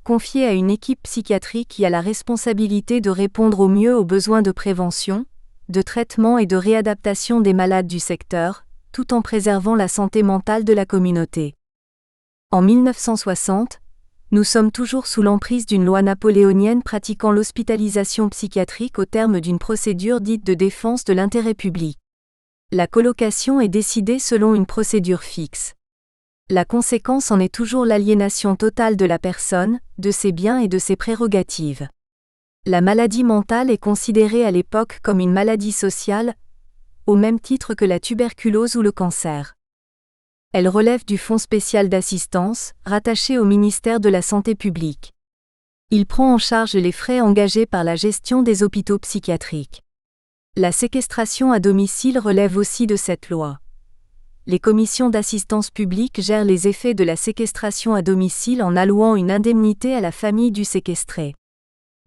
confiée à une équipe psychiatrique qui a la responsabilité de répondre au mieux aux besoins de prévention, de traitement et de réadaptation des malades du secteur, tout en préservant la santé mentale de la communauté. En 1960, nous sommes toujours sous l'emprise d'une loi napoléonienne pratiquant l'hospitalisation psychiatrique au terme d'une procédure dite de défense de l'intérêt public. La colocation est décidée selon une procédure fixe. La conséquence en est toujours l'aliénation totale de la personne, de ses biens et de ses prérogatives. La maladie mentale est considérée à l'époque comme une maladie sociale, au même titre que la tuberculose ou le cancer. Elle relève du Fonds spécial d'assistance, rattaché au ministère de la Santé publique. Il prend en charge les frais engagés par la gestion des hôpitaux psychiatriques. La séquestration à domicile relève aussi de cette loi. Les commissions d'assistance publique gèrent les effets de la séquestration à domicile en allouant une indemnité à la famille du séquestré.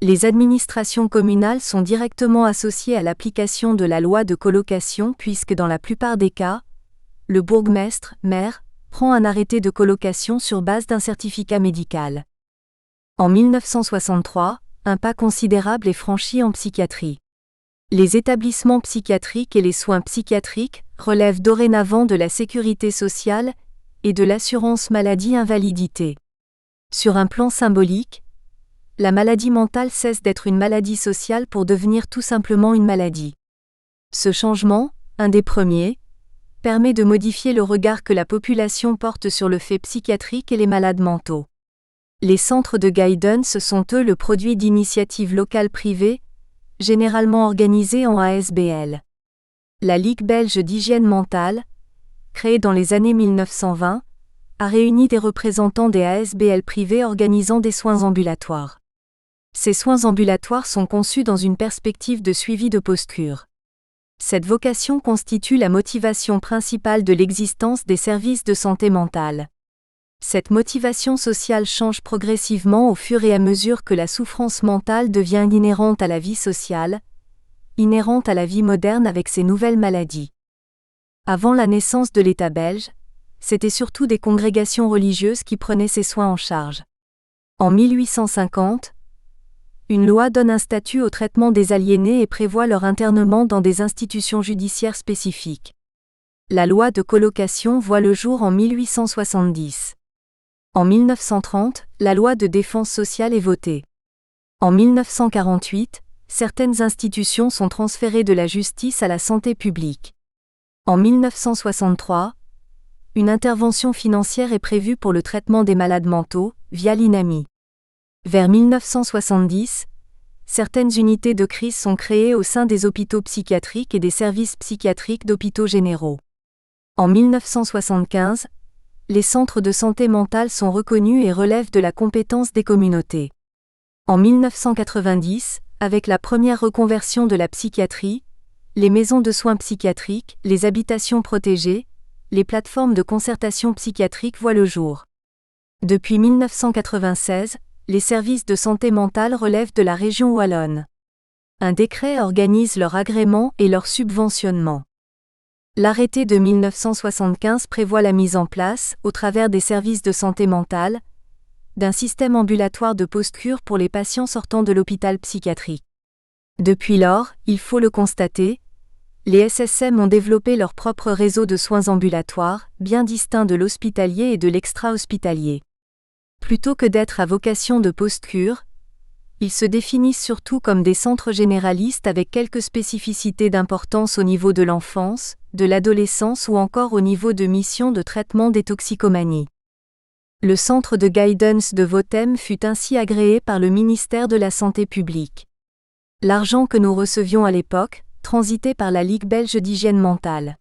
Les administrations communales sont directement associées à l'application de la loi de colocation puisque dans la plupart des cas, le bourgmestre, maire, prend un arrêté de colocation sur base d'un certificat médical. En 1963, un pas considérable est franchi en psychiatrie. Les établissements psychiatriques et les soins psychiatriques relèvent dorénavant de la sécurité sociale et de l'assurance maladie-invalidité. Sur un plan symbolique, la maladie mentale cesse d'être une maladie sociale pour devenir tout simplement une maladie. Ce changement, un des premiers, permet de modifier le regard que la population porte sur le fait psychiatrique et les malades mentaux. Les centres de guidance sont eux le produit d'initiatives locales privées, généralement organisées en ASBL. La Ligue belge d'hygiène mentale, créée dans les années 1920, a réuni des représentants des ASBL privés organisant des soins ambulatoires. Ces soins ambulatoires sont conçus dans une perspective de suivi de post-cure. Cette vocation constitue la motivation principale de l'existence des services de santé mentale. Cette motivation sociale change progressivement au fur et à mesure que la souffrance mentale devient inhérente à la vie sociale, inhérente à la vie moderne avec ses nouvelles maladies. Avant la naissance de l'État belge, c'étaient surtout des congrégations religieuses qui prenaient ces soins en charge. En 1850, une loi donne un statut au traitement des aliénés et prévoit leur internement dans des institutions judiciaires spécifiques. La loi de colocation voit le jour en 1870. En 1930, la loi de défense sociale est votée. En 1948, certaines institutions sont transférées de la justice à la santé publique. En 1963, une intervention financière est prévue pour le traitement des malades mentaux, via l'INAMI. Vers 1970, certaines unités de crise sont créées au sein des hôpitaux psychiatriques et des services psychiatriques d'hôpitaux généraux. En 1975, les centres de santé mentale sont reconnus et relèvent de la compétence des communautés. En 1990, avec la première reconversion de la psychiatrie, les maisons de soins psychiatriques, les habitations protégées, les plateformes de concertation psychiatrique voient le jour. Depuis 1996, les services de santé mentale relèvent de la région wallonne. Un décret organise leur agrément et leur subventionnement. L'arrêté de 1975 prévoit la mise en place, au travers des services de santé mentale, d'un système ambulatoire de post-cure pour les patients sortant de l'hôpital psychiatrique. Depuis lors, il faut le constater, les SSM ont développé leur propre réseau de soins ambulatoires, bien distinct de l'hospitalier et de l'extra-hospitalier. Plutôt que d'être à vocation de post-cure, ils se définissent surtout comme des centres généralistes avec quelques spécificités d'importance au niveau de l'enfance, de l'adolescence ou encore au niveau de mission de traitement des toxicomanies. Le centre de guidance de Votem fut ainsi agréé par le ministère de la Santé publique. L'argent que nous recevions à l'époque transitait par la Ligue belge d'hygiène mentale.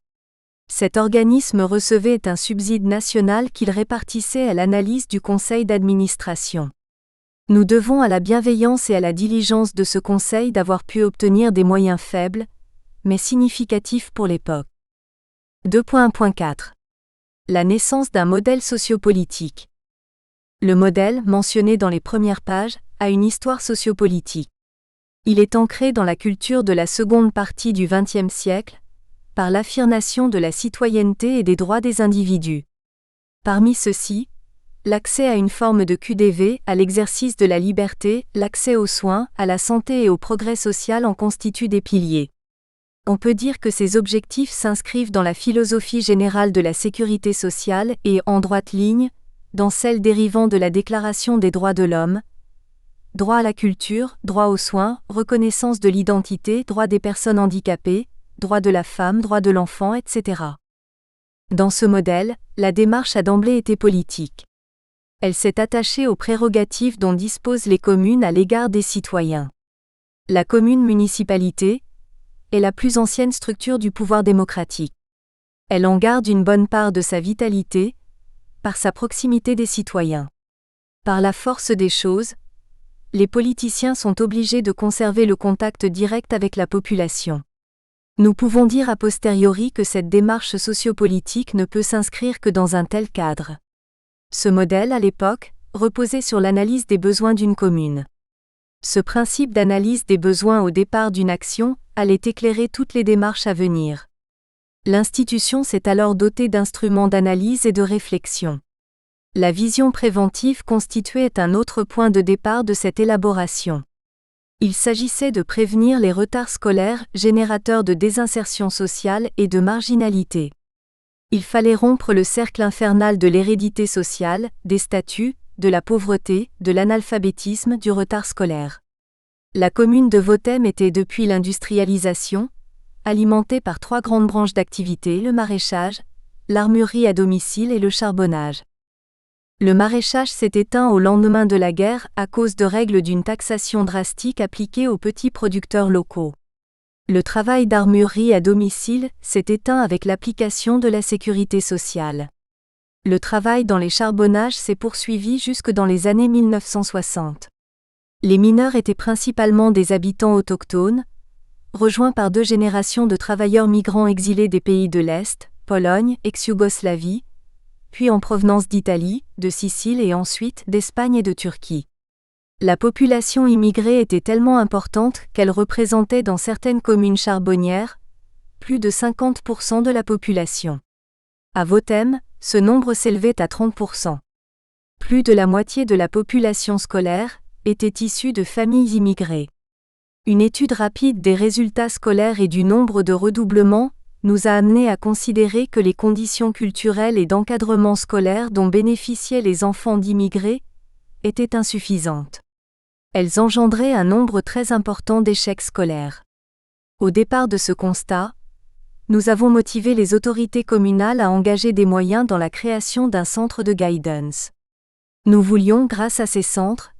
Cet organisme recevait un subside national qu'il répartissait à l'analyse du conseil d'administration. Nous devons à la bienveillance et à la diligence de ce conseil d'avoir pu obtenir des moyens faibles, mais significatifs pour l'époque. 2.1.4. La naissance d'un modèle sociopolitique. Le modèle, mentionné dans les premières pages, a une histoire sociopolitique. Il est ancré dans la culture de la seconde partie du XXe siècle, par l'affirmation de la citoyenneté et des droits des individus. Parmi ceux-ci, l'accès à une forme de QDV, à l'exercice de la liberté, l'accès aux soins, à la santé et au progrès social en constituent des piliers. On peut dire que ces objectifs s'inscrivent dans la philosophie générale de la sécurité sociale et, en droite ligne, dans celle dérivant de la Déclaration des droits de l'homme, droit à la culture, droit aux soins, reconnaissance de l'identité, droit des personnes handicapées, droit de la femme, droit de l'enfant, etc. Dans ce modèle, la démarche a d'emblée été politique. Elle s'est attachée aux prérogatives dont disposent les communes à l'égard des citoyens. La commune-municipalité est la plus ancienne structure du pouvoir démocratique. Elle en garde une bonne part de sa vitalité, par sa proximité des citoyens. Par la force des choses, les politiciens sont obligés de conserver le contact direct avec la population. Nous pouvons dire a posteriori que cette démarche sociopolitique ne peut s'inscrire que dans un tel cadre. Ce modèle, à l'époque, reposait sur l'analyse des besoins d'une commune. Ce principe d'analyse des besoins au départ d'une action allait éclairer toutes les démarches à venir. L'institution s'est alors dotée d'instruments d'analyse et de réflexion. La vision préventive constituait un autre point de départ de cette élaboration. Il s'agissait de prévenir les retards scolaires générateurs de désinsertion sociale et de marginalité. Il fallait rompre le cercle infernal de l'hérédité sociale, des statuts, de la pauvreté, de l'analphabétisme, du retard scolaire. La commune de Votem était depuis l'industrialisation, alimentée par trois grandes branches d'activité, le maraîchage, l'armurerie à domicile et le charbonnage. Le maraîchage s'est éteint au lendemain de la guerre à cause de règles d'une taxation drastique appliquée aux petits producteurs locaux. Le travail d'armurerie à domicile s'est éteint avec l'application de la sécurité sociale. Le travail dans les charbonnages s'est poursuivi jusque dans les années 1960. Les mineurs étaient principalement des habitants autochtones, rejoints par deux générations de travailleurs migrants exilés des pays de l'Est, Pologne, ex-Yougoslavie, puis en provenance d'Italie, de Sicile et ensuite d'Espagne et de Turquie. La population immigrée était tellement importante qu'elle représentait dans certaines communes charbonnières plus de 50% de la population. À Votem, ce nombre s'élevait à 30%. Plus de la moitié de la population scolaire était issue de familles immigrées. Une étude rapide des résultats scolaires et du nombre de redoublements nous a amené à considérer que les conditions culturelles et d'encadrement scolaire dont bénéficiaient les enfants d'immigrés étaient insuffisantes. Elles engendraient un nombre très important d'échecs scolaires. Au départ de ce constat, nous avons motivé les autorités communales à engager des moyens dans la création d'un centre de guidance. Nous voulions, grâce à ces centres,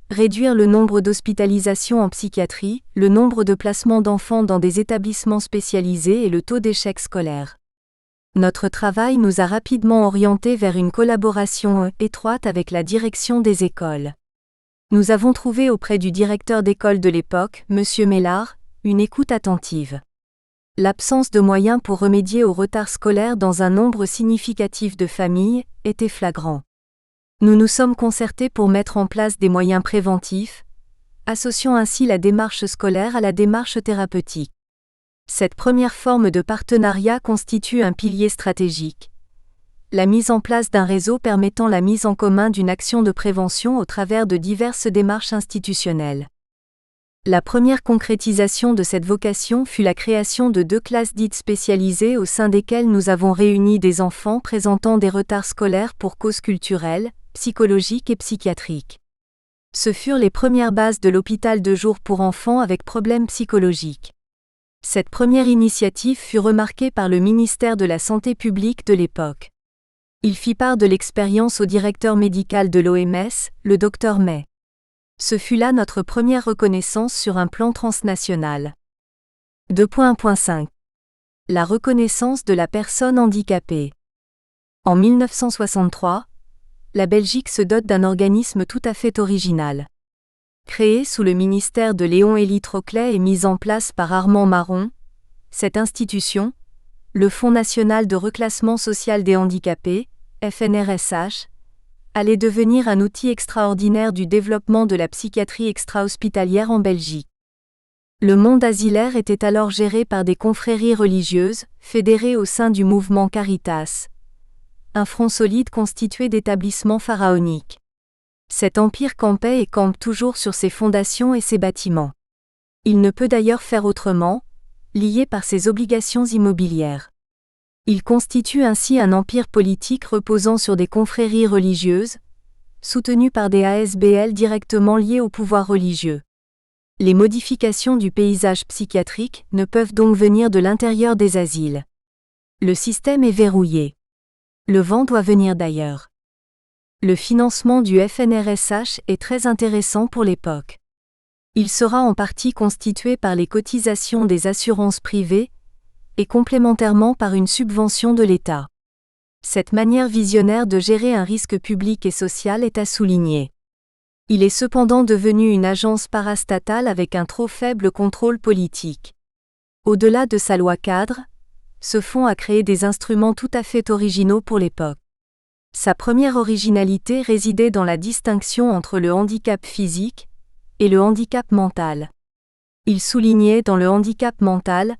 réduire le nombre d'hospitalisations en psychiatrie, le nombre de placements d'enfants dans des établissements spécialisés et le taux d'échec scolaire. Notre travail nous a rapidement orientés vers une collaboration étroite avec la direction des écoles. Nous avons trouvé auprès du directeur d'école de l'époque, M. Mellard, une écoute attentive. L'absence de moyens pour remédier au retard scolaire dans un nombre significatif de familles était flagrant. Nous nous sommes concertés pour mettre en place des moyens préventifs, associant ainsi la démarche scolaire à la démarche thérapeutique. Cette première forme de partenariat constitue un pilier stratégique. La mise en place d'un réseau permettant la mise en commun d'une action de prévention au travers de diverses démarches institutionnelles. La première concrétisation de cette vocation fut la création de 2 classes dites spécialisées au sein desquelles nous avons réuni des enfants présentant des retards scolaires pour causes culturelles, psychologiques et psychiatriques. Ce furent les premières bases de l'hôpital de jour pour enfants avec problèmes psychologiques. Cette première initiative fut remarquée par le ministère de la Santé publique de l'époque. Il fit part de l'expérience au directeur médical de l'OMS, le Dr May. Ce fut là notre première reconnaissance sur un plan transnational. 2.1.5 La reconnaissance de la personne handicapée. En 1963, la Belgique se dote d'un organisme tout à fait original. Créée sous le ministère de Léon-Élie Troclet et mise en place par Armand Marron, cette institution, le Fonds national de reclassement social des handicapés, FNRSH, allait devenir un outil extraordinaire du développement de la psychiatrie extra-hospitalière en Belgique. Le monde asilaire était alors géré par des confréries religieuses, fédérées au sein du mouvement Caritas, un front solide constitué d'établissements pharaoniques. Cet empire campait et campe toujours sur ses fondations et ses bâtiments. Il ne peut d'ailleurs faire autrement, lié par ses obligations immobilières. Il constitue ainsi un empire politique reposant sur des confréries religieuses, soutenues par des ASBL directement liés au pouvoir religieux. Les modifications du paysage psychiatrique ne peuvent donc venir de l'intérieur des asiles. Le système est verrouillé. Le vent doit venir d'ailleurs. Le financement du FNRSH est très intéressant pour l'époque. Il sera en partie constitué par les cotisations des assurances privées et complémentairement par une subvention de l'État. Cette manière visionnaire de gérer un risque public et social est à souligner. Il est cependant devenu une agence parastatale avec un trop faible contrôle politique. Au-delà de sa loi cadre, ce fonds a créé des instruments tout à fait originaux pour l'époque. Sa première originalité résidait dans la distinction entre le handicap physique et le handicap mental. Il soulignait dans le handicap mental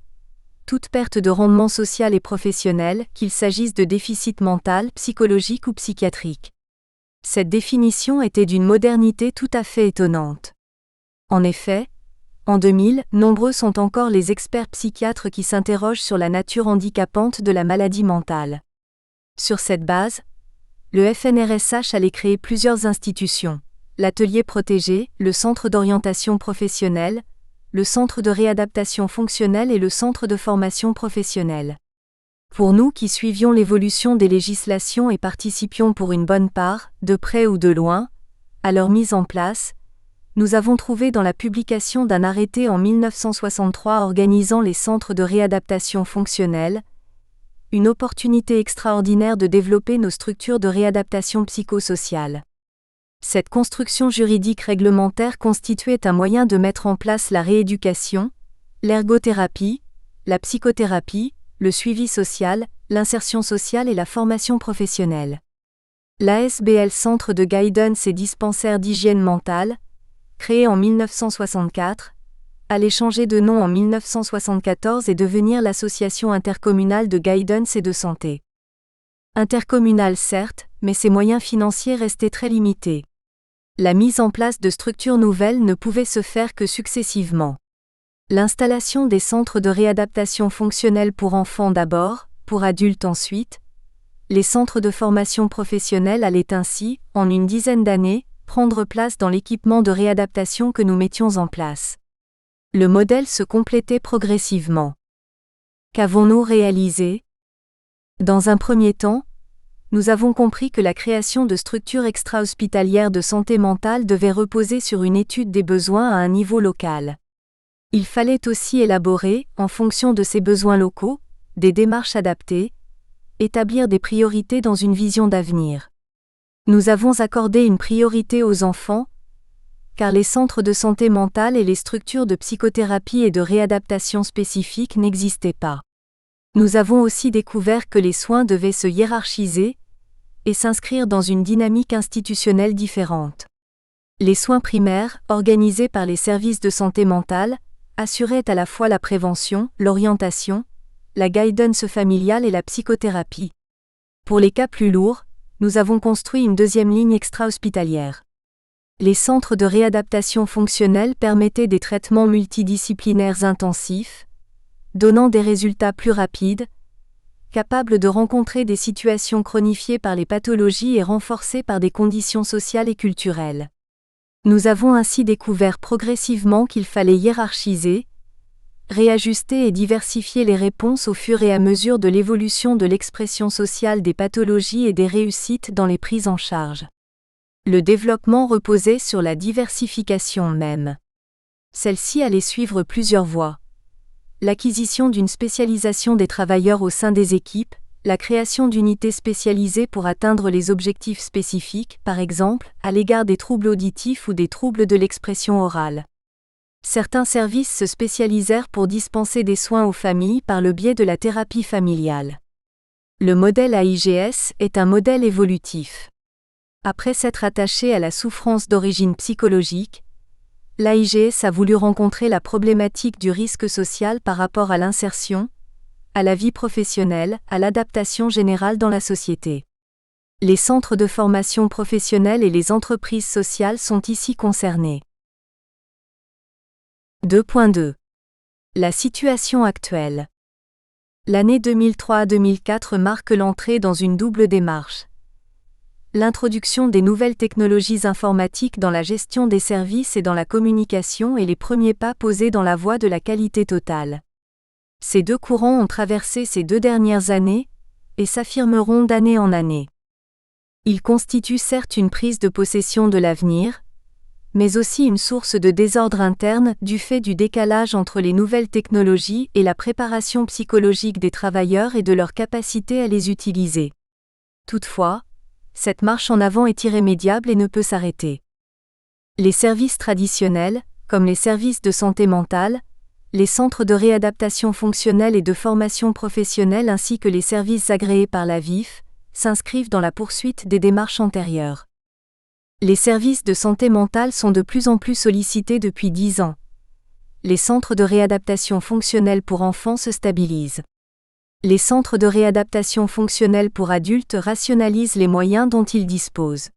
toute perte de rendement social et professionnel, qu'il s'agisse de déficit mental, psychologique ou psychiatrique. Cette définition était d'une modernité tout à fait étonnante. En effet, en 2000, nombreux sont encore les experts psychiatres qui s'interrogent sur la nature handicapante de la maladie mentale. Sur cette base, le FNRSH allait créer plusieurs institutions, l'atelier protégé, le centre d'orientation professionnelle, le centre de réadaptation fonctionnelle et le centre de formation professionnelle. Pour nous qui suivions l'évolution des législations et participions pour une bonne part, de près ou de loin, à leur mise en place, nous avons trouvé dans la publication d'un arrêté en 1963 organisant les centres de réadaptation fonctionnelle, une opportunité extraordinaire de développer nos structures de réadaptation psychosociale. Cette construction juridique réglementaire constituait un moyen de mettre en place la rééducation, l'ergothérapie, la psychothérapie, le suivi social, l'insertion sociale et la formation professionnelle. L'ASBL Centre de Guidance et Dispensaire d'hygiène mentale, créé en 1964, allait changer de nom en 1974 et devenir l'Association intercommunale de guidance et de santé. Intercommunale certes, mais ses moyens financiers restaient très limités. La mise en place de structures nouvelles ne pouvait se faire que successivement. L'installation des centres de réadaptation fonctionnelle pour enfants d'abord, pour adultes ensuite. Les centres de formation professionnelle allaient ainsi, en une dizaine d'années, prendre place dans l'équipement de réadaptation que nous mettions en place. Le modèle se complétait progressivement. Qu'avons-nous réalisé ? Dans un premier temps, nous avons compris que la création de structures extra-hospitalières de santé mentale devait reposer sur une étude des besoins à un niveau local. Il fallait aussi élaborer, en fonction de ces besoins locaux, des démarches adaptées, établir des priorités dans une vision d'avenir. Nous avons accordé une priorité aux enfants, car les centres de santé mentale et les structures de psychothérapie et de réadaptation spécifiques n'existaient pas. Nous avons aussi découvert que les soins devaient se hiérarchiser et s'inscrire dans une dynamique institutionnelle différente. Les soins primaires, organisés par les services de santé mentale, assuraient à la fois la prévention, l'orientation, la guidance familiale et la psychothérapie. Pour les cas plus lourds, nous avons construit une deuxième ligne extra-hospitalière. Les centres de réadaptation fonctionnelle permettaient des traitements multidisciplinaires intensifs, donnant des résultats plus rapides, capables de rencontrer des situations chronifiées par les pathologies et renforcées par des conditions sociales et culturelles. Nous avons ainsi découvert progressivement qu'il fallait hiérarchiser, réajuster et diversifier les réponses au fur et à mesure de l'évolution de l'expression sociale des pathologies et des réussites dans les prises en charge. Le développement reposait sur la diversification même. Celle-ci allait suivre plusieurs voies. L'acquisition d'une spécialisation des travailleurs au sein des équipes, la création d'unités spécialisées pour atteindre les objectifs spécifiques, par exemple, à l'égard des troubles auditifs ou des troubles de l'expression orale. Certains services se spécialisèrent pour dispenser des soins aux familles par le biais de la thérapie familiale. Le modèle AIGS est un modèle évolutif. Après s'être attaché à la souffrance d'origine psychologique, l'AIGS a voulu rencontrer la problématique du risque social par rapport à l'insertion, à la vie professionnelle, à l'adaptation générale dans la société. Les centres de formation professionnelle et les entreprises sociales sont ici concernés. 2.2. La situation actuelle. L'année 2003 à 2004 marque l'entrée dans une double démarche. L'introduction des nouvelles technologies informatiques dans la gestion des services et dans la communication est les premiers pas posés dans la voie de la qualité totale. Ces deux courants ont traversé ces 2 dernières années et s'affirmeront d'année en année. Ils constituent certes une prise de possession de l'avenir, mais aussi une source de désordre interne du fait du décalage entre les nouvelles technologies et la préparation psychologique des travailleurs et de leur capacité à les utiliser. Toutefois, cette marche en avant est irrémédiable et ne peut s'arrêter. Les services traditionnels, comme les services de santé mentale, les centres de réadaptation fonctionnelle et de formation professionnelle ainsi que les services agréés par la VIF, s'inscrivent dans la poursuite des démarches antérieures. Les services de santé mentale sont de plus en plus sollicités depuis 10 ans. Les centres de réadaptation fonctionnelle pour enfants se stabilisent. Les centres de réadaptation fonctionnelle pour adultes rationalisent les moyens dont ils disposent.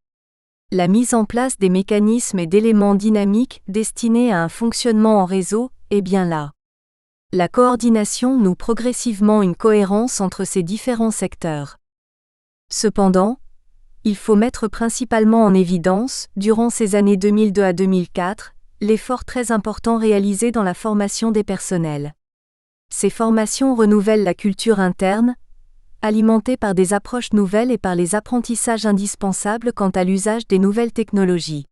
La mise en place des mécanismes et d'éléments dynamiques destinés à un fonctionnement en réseau est bien là. La coordination noue progressivement une cohérence entre ces différents secteurs. Cependant, il faut mettre principalement en évidence, durant ces années 2002 à 2004, l'effort très important réalisé dans la formation des personnels. Ces formations renouvellent la culture interne, alimentée par des approches nouvelles et par les apprentissages indispensables quant à l'usage des nouvelles technologies.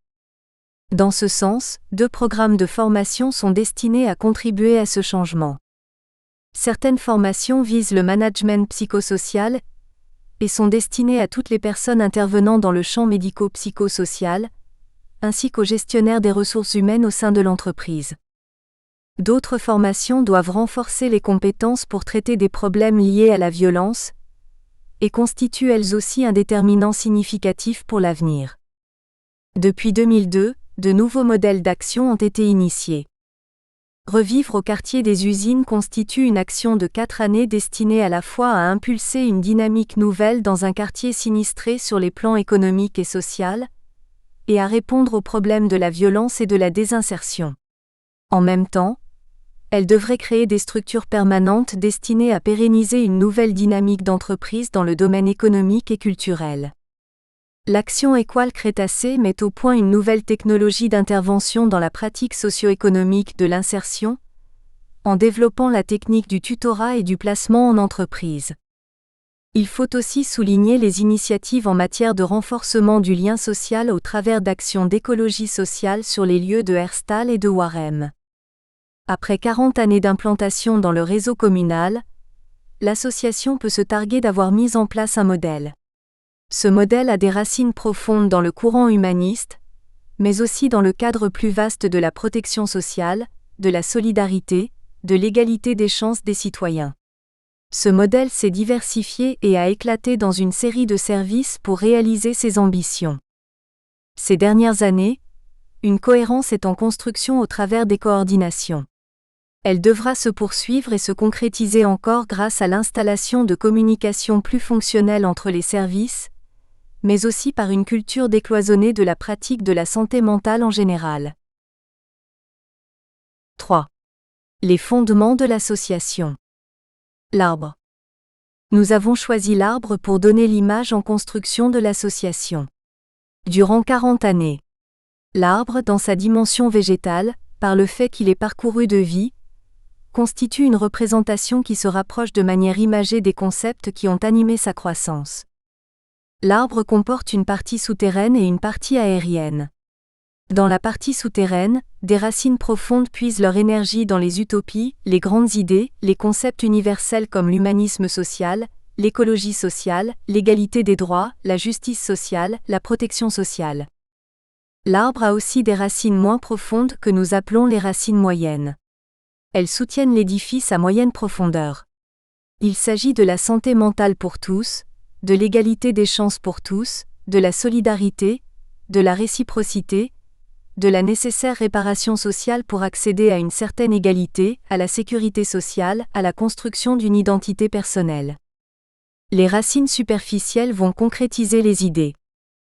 Dans ce sens, 2 programmes de formation sont destinés à contribuer à ce changement. Certaines formations visent le management psychosocial et sont destinées à toutes les personnes intervenant dans le champ médico-psychosocial, ainsi qu'aux gestionnaires des ressources humaines au sein de l'entreprise. D'autres formations doivent renforcer les compétences pour traiter des problèmes liés à la violence et constituent elles aussi un déterminant significatif pour l'avenir. Depuis 2002, de nouveaux modèles d'action ont été initiés. Revivre au quartier des usines constitue une action de 4 années destinée à la fois à impulser une dynamique nouvelle dans un quartier sinistré sur les plans économiques et social, et à répondre aux problèmes de la violence et de la désinsertion. En même temps, elle devrait créer des structures permanentes destinées à pérenniser une nouvelle dynamique d'entreprise dans le domaine économique et culturel. L'Action Équale Crétacé met au point une nouvelle technologie d'intervention dans la pratique socio-économique de l'insertion, en développant la technique du tutorat et du placement en entreprise. Il faut aussi souligner les initiatives en matière de renforcement du lien social au travers d'actions d'écologie sociale sur les lieux de Herstal et de Warem. Après 40 années d'implantation dans le réseau communal, l'association peut se targuer d'avoir mis en place un modèle. Ce modèle a des racines profondes dans le courant humaniste, mais aussi dans le cadre plus vaste de la protection sociale, de la solidarité, de l'égalité des chances des citoyens. Ce modèle s'est diversifié et a éclaté dans une série de services pour réaliser ses ambitions. Ces dernières années, une cohérence est en construction au travers des coordinations. Elle devra se poursuivre et se concrétiser encore grâce à l'installation de communications plus fonctionnelles entre les services, mais aussi par une culture décloisonnée de la pratique de la santé mentale en général. 3. Les fondements de l'association. L'arbre. Nous avons choisi l'arbre pour donner l'image en construction de l'association. Durant 40 années, l'arbre, dans sa dimension végétale, par le fait qu'il est parcouru de vie, constitue une représentation qui se rapproche de manière imagée des concepts qui ont animé sa croissance. L'arbre comporte une partie souterraine et une partie aérienne. Dans la partie souterraine, des racines profondes puisent leur énergie dans les utopies, les grandes idées, les concepts universels comme l'humanisme social, l'écologie sociale, l'égalité des droits, la justice sociale, la protection sociale. L'arbre a aussi des racines moins profondes que nous appelons les racines moyennes. Elles soutiennent l'édifice à moyenne profondeur. Il s'agit de la santé mentale pour tous, de l'égalité des chances pour tous, de la solidarité, de la réciprocité, de la nécessaire réparation sociale pour accéder à une certaine égalité, à la sécurité sociale, à la construction d'une identité personnelle. Les racines superficielles vont concrétiser les idées.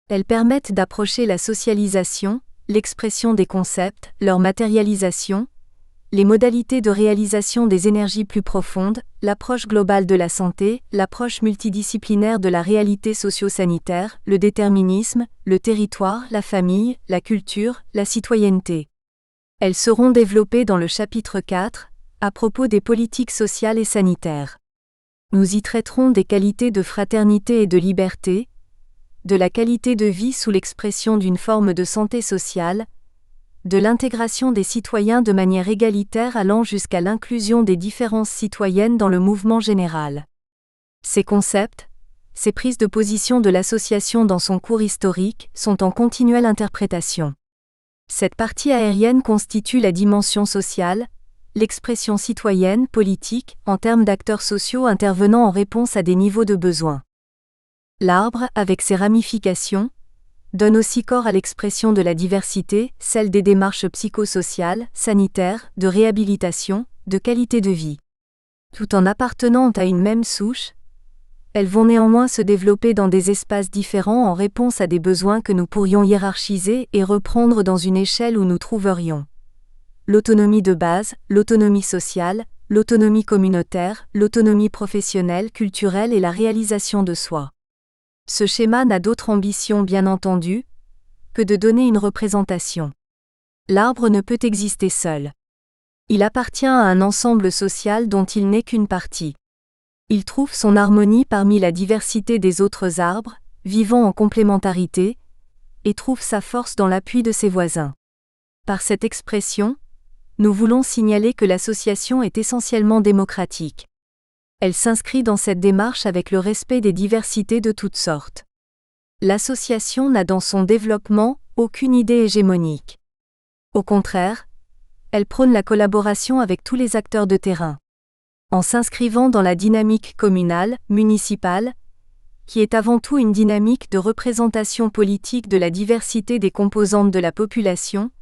Elles permettent d'approcher la socialisation, l'expression des concepts, leur matérialisation, les modalités de réalisation des énergies plus profondes, l'approche globale de la santé, l'approche multidisciplinaire de la réalité socio-sanitaire, le déterminisme, le territoire, la famille, la culture, la citoyenneté. Elles seront développées dans le chapitre 4, à propos des politiques sociales et sanitaires. Nous y traiterons des qualités de fraternité et de liberté, de la qualité de vie sous l'expression d'une forme de santé sociale, de l'intégration des citoyens de manière égalitaire allant jusqu'à l'inclusion des différences citoyennes dans le mouvement général. Ces concepts, ces prises de position de l'association dans son cours historique, sont en continuelle interprétation. Cette partie aérienne constitue la dimension sociale, l'expression citoyenne, politique, en termes d'acteurs sociaux intervenant en réponse à des niveaux de besoins. L'arbre, avec ses ramifications, donne aussi corps à l'expression de la diversité, celle des démarches psychosociales, sanitaires, de réhabilitation, de qualité de vie. Tout en appartenant à une même souche, elles vont néanmoins se développer dans des espaces différents en réponse à des besoins que nous pourrions hiérarchiser et reprendre dans une échelle où nous trouverions l'autonomie de base, l'autonomie sociale, l'autonomie communautaire, l'autonomie professionnelle, culturelle et la réalisation de soi. Ce schéma n'a d'autre ambition, bien entendu, que de donner une représentation. L'arbre ne peut exister seul. Il appartient à un ensemble social dont il n'est qu'une partie. Il trouve son harmonie parmi la diversité des autres arbres, vivant en complémentarité, et trouve sa force dans l'appui de ses voisins. Par cette expression, nous voulons signaler que l'association est essentiellement démocratique. Elle s'inscrit dans cette démarche avec le respect des diversités de toutes sortes. L'association n'a dans son développement aucune idée hégémonique. Au contraire, elle prône la collaboration avec tous les acteurs de terrain. En s'inscrivant dans la dynamique communale, municipale, qui est avant tout une dynamique de représentation politique de la diversité des composantes de la population,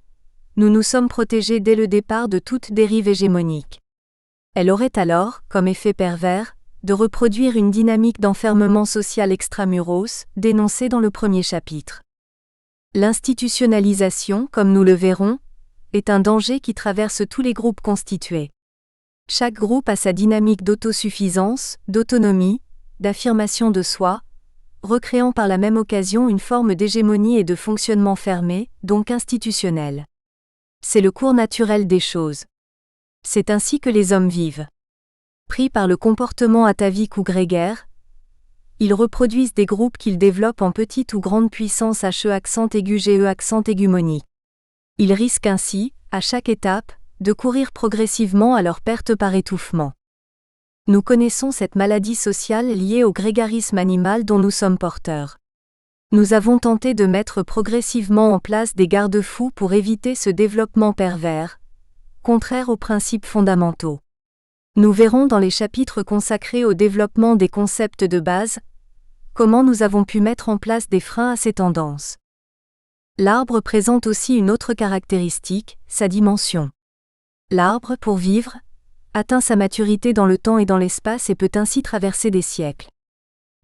nous nous sommes protégés dès le départ de toute dérive hégémonique. Elle aurait alors, comme effet pervers, de reproduire une dynamique d'enfermement social extramuros, dénoncée dans le premier chapitre. L'institutionnalisation, comme nous le verrons, est un danger qui traverse tous les groupes constitués. Chaque groupe a sa dynamique d'autosuffisance, d'autonomie, d'affirmation de soi, recréant par la même occasion une forme d'hégémonie et de fonctionnement fermé, donc institutionnel. C'est le cours naturel des choses. C'est ainsi que les hommes vivent. Pris par le comportement atavique ou grégaire, ils reproduisent des groupes qu'ils développent en petite ou grande puissance HE accent aigu GE accent aigumonie. Ils risquent ainsi, à chaque étape, de courir progressivement à leur perte par étouffement. Nous connaissons cette maladie sociale liée au grégarisme animal dont nous sommes porteurs. Nous avons tenté de mettre progressivement en place des garde-fous pour éviter ce développement pervers, contraire aux principes fondamentaux. Nous verrons dans les chapitres consacrés au développement des concepts de base, comment nous avons pu mettre en place des freins à ces tendances. L'arbre présente aussi une autre caractéristique, sa dimension. L'arbre, pour vivre, atteint sa maturité dans le temps et dans l'espace et peut ainsi traverser des siècles.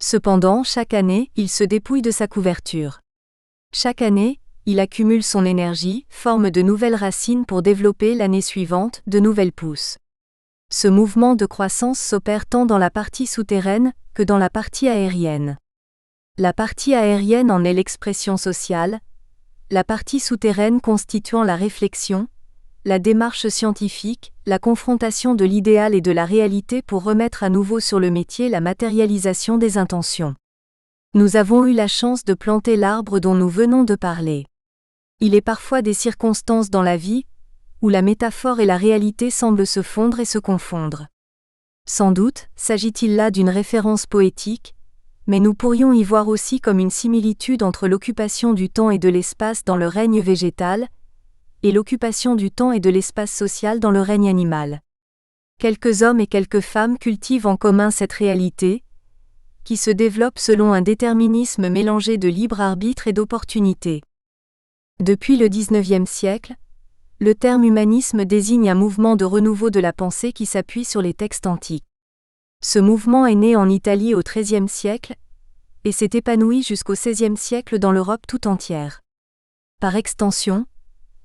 Cependant, chaque année, il se dépouille de sa couverture. Chaque année, il accumule son énergie, forme de nouvelles racines pour développer l'année suivante de nouvelles pousses. Ce mouvement de croissance s'opère tant dans la partie souterraine que dans la partie aérienne. La partie aérienne en est l'expression sociale, la partie souterraine constituant la réflexion, la démarche scientifique, la confrontation de l'idéal et de la réalité pour remettre à nouveau sur le métier la matérialisation des intentions. Nous avons eu la chance de planter l'arbre dont nous venons de parler. Il est parfois des circonstances dans la vie, où la métaphore et la réalité semblent se fondre et se confondre. Sans doute, s'agit-il là d'une référence poétique, mais nous pourrions y voir aussi comme une similitude entre l'occupation du temps et de l'espace dans le règne végétal, et l'occupation du temps et de l'espace social dans le règne animal. Quelques hommes et quelques femmes cultivent en commun cette réalité, qui se développe selon un déterminisme mélangé de libre arbitre et d'opportunité. Depuis le XIXe siècle, le terme humanisme désigne un mouvement de renouveau de la pensée qui s'appuie sur les textes antiques. Ce mouvement est né en Italie au XIIIe siècle, et s'est épanoui jusqu'au XVIe siècle dans l'Europe tout entière. Par extension,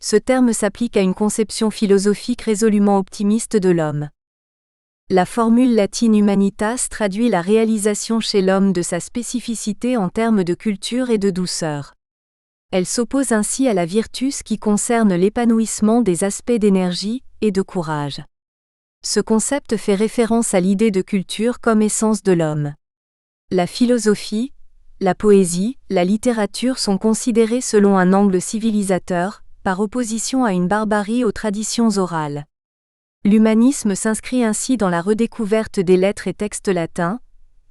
ce terme s'applique à une conception philosophique résolument optimiste de l'homme. La formule latine humanitas traduit la réalisation chez l'homme de sa spécificité en termes de culture et de douceur. Elle s'oppose ainsi à la virtus qui concerne l'épanouissement des aspects d'énergie et de courage. Ce concept fait référence à l'idée de culture comme essence de l'homme. La philosophie, la poésie, la littérature sont considérées selon un angle civilisateur, par opposition à une barbarie aux traditions orales. L'humanisme s'inscrit ainsi dans la redécouverte des lettres et textes latins,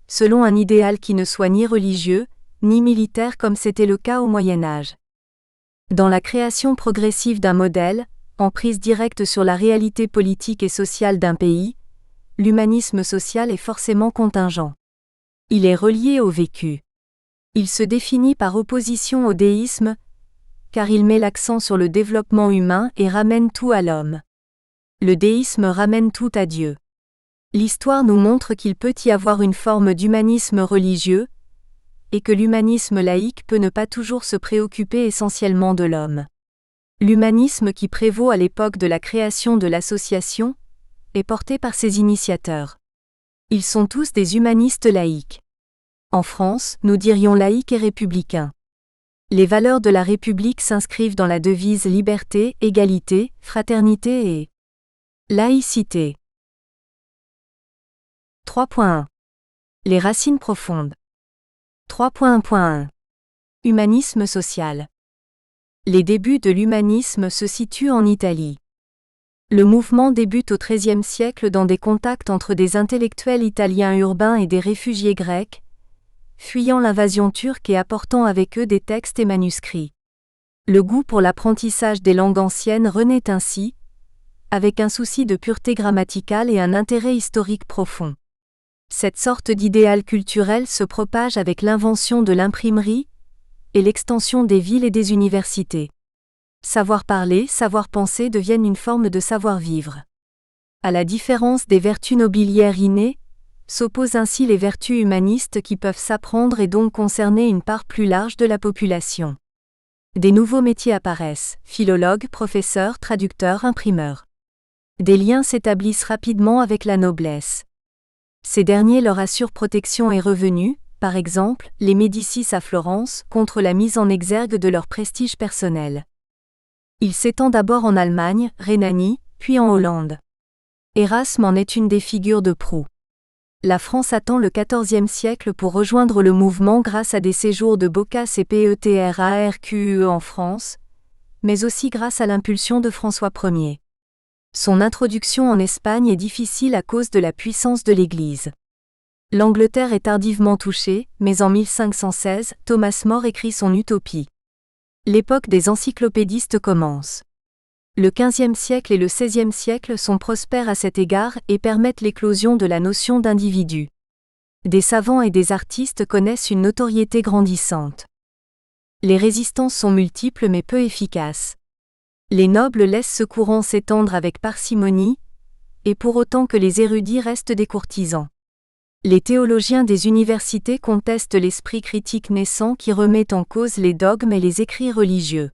selon un idéal qui ne soit ni religieux, ni militaire comme c'était le cas au Moyen Âge. Dans la création progressive d'un modèle, en prise directe sur la réalité politique et sociale d'un pays, l'humanisme social est forcément contingent. Il est relié au vécu. Il se définit par opposition au déisme, car il met l'accent sur le développement humain et ramène tout à l'homme. Le déisme ramène tout à Dieu. L'histoire nous montre qu'il peut y avoir une forme d'humanisme religieux, et que l'humanisme laïque peut ne pas toujours se préoccuper essentiellement de l'homme. L'humanisme qui prévaut à l'époque de la création de l'association est porté par ses initiateurs. Ils sont tous des humanistes laïques. En France, nous dirions laïcs et républicains. Les valeurs de la République s'inscrivent dans la devise liberté, égalité, fraternité et laïcité. 3.1. Les racines profondes. 3.1.1. Humanisme social. Les débuts de l'humanisme se situent en Italie. Le mouvement débute au XIIIe siècle dans des contacts entre des intellectuels italiens urbains et des réfugiés grecs, fuyant l'invasion turque et apportant avec eux des textes et manuscrits. Le goût pour l'apprentissage des langues anciennes renaît ainsi, avec un souci de pureté grammaticale et un intérêt historique profond. Cette sorte d'idéal culturel se propage avec l'invention de l'imprimerie et l'extension des villes et des universités. Savoir parler, savoir penser deviennent une forme de savoir-vivre. À la différence des vertus nobiliaires innées, s'opposent ainsi les vertus humanistes qui peuvent s'apprendre et donc concerner une part plus large de la population. Des nouveaux métiers apparaissent, philologues, professeurs, traducteurs, imprimeurs. Des liens s'établissent rapidement avec la noblesse. Ces derniers leur assurent protection et revenus, par exemple, les Médicis à Florence, contre la mise en exergue de leur prestige personnel. Il s'étend d'abord en Allemagne, Rhénanie, puis en Hollande. Érasme en est une des figures de proue. La France attend le XIVe siècle pour rejoindre le mouvement grâce à des séjours de Boccace et Petrarque en France, mais aussi grâce à l'impulsion de François Ier. Son introduction en Espagne est difficile à cause de la puissance de l'Église. L'Angleterre est tardivement touchée, mais en 1516, Thomas More écrit son Utopie. L'époque des encyclopédistes commence. Le XVe siècle et le XVIe siècle sont prospères à cet égard et permettent l'éclosion de la notion d'individu. Des savants et des artistes connaissent une notoriété grandissante. Les résistances sont multiples mais peu efficaces. Les nobles laissent ce courant s'étendre avec parcimonie, et pour autant que les érudits restent des courtisans. Les théologiens des universités contestent l'esprit critique naissant qui remet en cause les dogmes et les écrits religieux.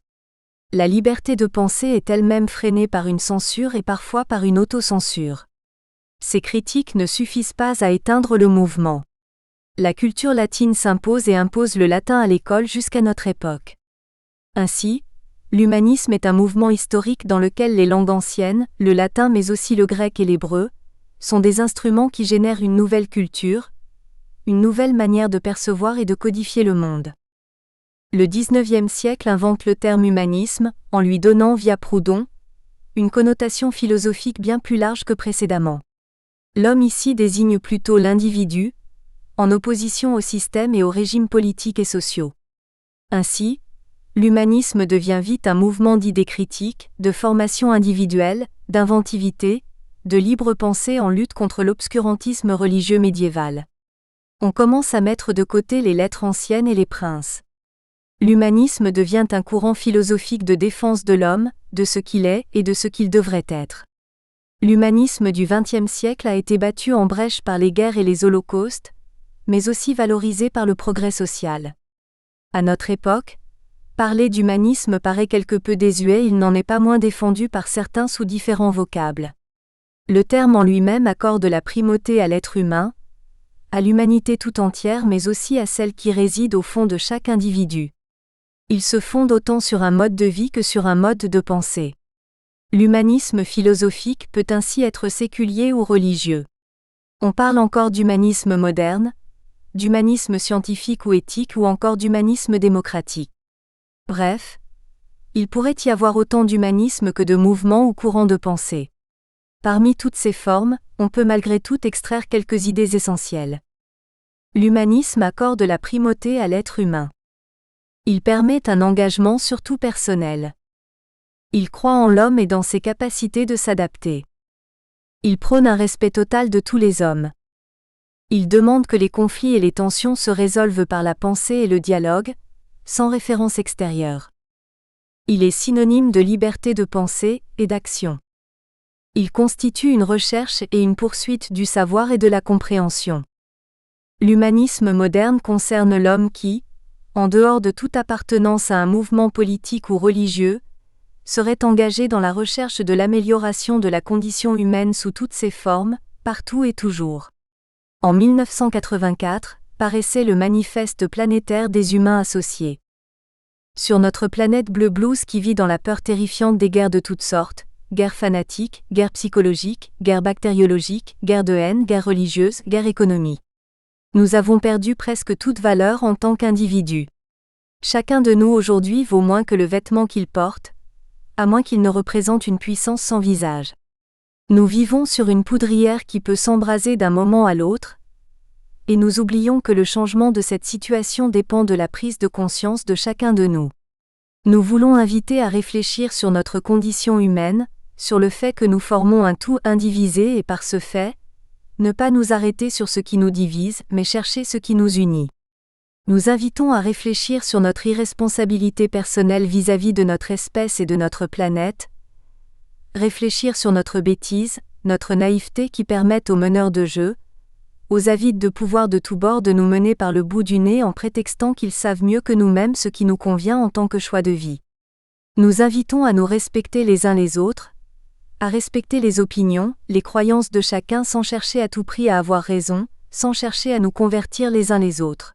La liberté de pensée est elle-même freinée par une censure et parfois par une autocensure. Ces critiques ne suffisent pas à éteindre le mouvement. La culture latine s'impose et impose le latin à l'école jusqu'à notre époque. Ainsi, l'humanisme est un mouvement historique dans lequel les langues anciennes, le latin mais aussi le grec et l'hébreu, sont des instruments qui génèrent une nouvelle culture, une nouvelle manière de percevoir et de codifier le monde. Le XIXe siècle invente le terme humanisme, en lui donnant via Proudhon une connotation philosophique bien plus large que précédemment. L'homme ici désigne plutôt l'individu, en opposition au système et aux régimes politiques et sociaux. Ainsi, l'humanisme devient vite un mouvement d'idées critiques, de formation individuelle, d'inventivité, de libre pensée en lutte contre l'obscurantisme religieux médiéval. On commence à mettre de côté les lettres anciennes et les princes. L'humanisme devient un courant philosophique de défense de l'homme, de ce qu'il est et de ce qu'il devrait être. L'humanisme du XXe siècle a été battu en brèche par les guerres et les holocaustes, mais aussi valorisé par le progrès social. À notre époque, parler d'humanisme paraît quelque peu désuet, il n'en est pas moins défendu par certains sous différents vocables. Le terme en lui-même accorde la primauté à l'être humain, à l'humanité tout entière mais aussi à celle qui réside au fond de chaque individu. Il se fonde autant sur un mode de vie que sur un mode de pensée. L'humanisme philosophique peut ainsi être séculier ou religieux. On parle encore d'humanisme moderne, d'humanisme scientifique ou éthique ou encore d'humanisme démocratique. Bref, il pourrait y avoir autant d'humanisme que de mouvements ou courants de pensée. Parmi toutes ces formes, on peut malgré tout extraire quelques idées essentielles. L'humanisme accorde la primauté à l'être humain. Il permet un engagement surtout personnel. Il croit en l'homme et dans ses capacités de s'adapter. Il prône un respect total de tous les hommes. Il demande que les conflits et les tensions se résolvent par la pensée et le dialogue, sans référence extérieure. Il est synonyme de liberté de pensée et d'action. Il constitue une recherche et une poursuite du savoir et de la compréhension. L'humanisme moderne concerne l'homme qui, en dehors de toute appartenance à un mouvement politique ou religieux, serait engagé dans la recherche de l'amélioration de la condition humaine sous toutes ses formes, partout et toujours. En 1984, paraissait le Manifeste planétaire des humains associés. Sur notre planète Bleu Blues qui vit dans la peur terrifiante des guerres de toutes sortes, guerre fanatique, guerre psychologique, guerre bactériologique, guerre de haine, guerre religieuse, guerre économique. Nous avons perdu presque toute valeur en tant qu'individus. Chacun de nous aujourd'hui vaut moins que le vêtement qu'il porte, à moins qu'il ne représente une puissance sans visage. Nous vivons sur une poudrière qui peut s'embraser d'un moment à l'autre, et nous oublions que le changement de cette situation dépend de la prise de conscience de chacun de nous. Nous voulons inviter à réfléchir sur notre condition humaine, sur le fait que nous formons un tout indivisé et par ce fait, ne pas nous arrêter sur ce qui nous divise, mais chercher ce qui nous unit. Nous invitons à réfléchir sur notre irresponsabilité personnelle vis-à-vis de notre espèce et de notre planète, réfléchir sur notre bêtise, notre naïveté qui permettent aux meneurs de jeu, aux avides de pouvoir de tous bords de nous mener par le bout du nez en prétextant qu'ils savent mieux que nous-mêmes ce qui nous convient en tant que choix de vie. Nous invitons à nous respecter les uns les autres, à respecter les opinions, les croyances de chacun sans chercher à tout prix à avoir raison, sans chercher à nous convertir les uns les autres.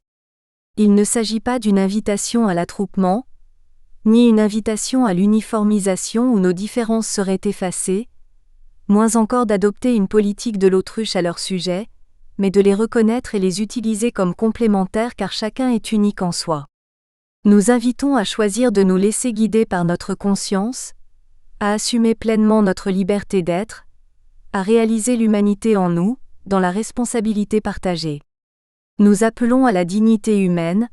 Il ne s'agit pas d'une invitation à l'attroupement, ni une invitation à l'uniformisation où nos différences seraient effacées, moins encore d'adopter une politique de l'autruche à leur sujet, mais de les reconnaître et les utiliser comme complémentaires car chacun est unique en soi. Nous invitons à choisir de nous laisser guider par notre conscience, à assumer pleinement notre liberté d'être, à réaliser l'humanité en nous, dans la responsabilité partagée. Nous appelons à la dignité humaine,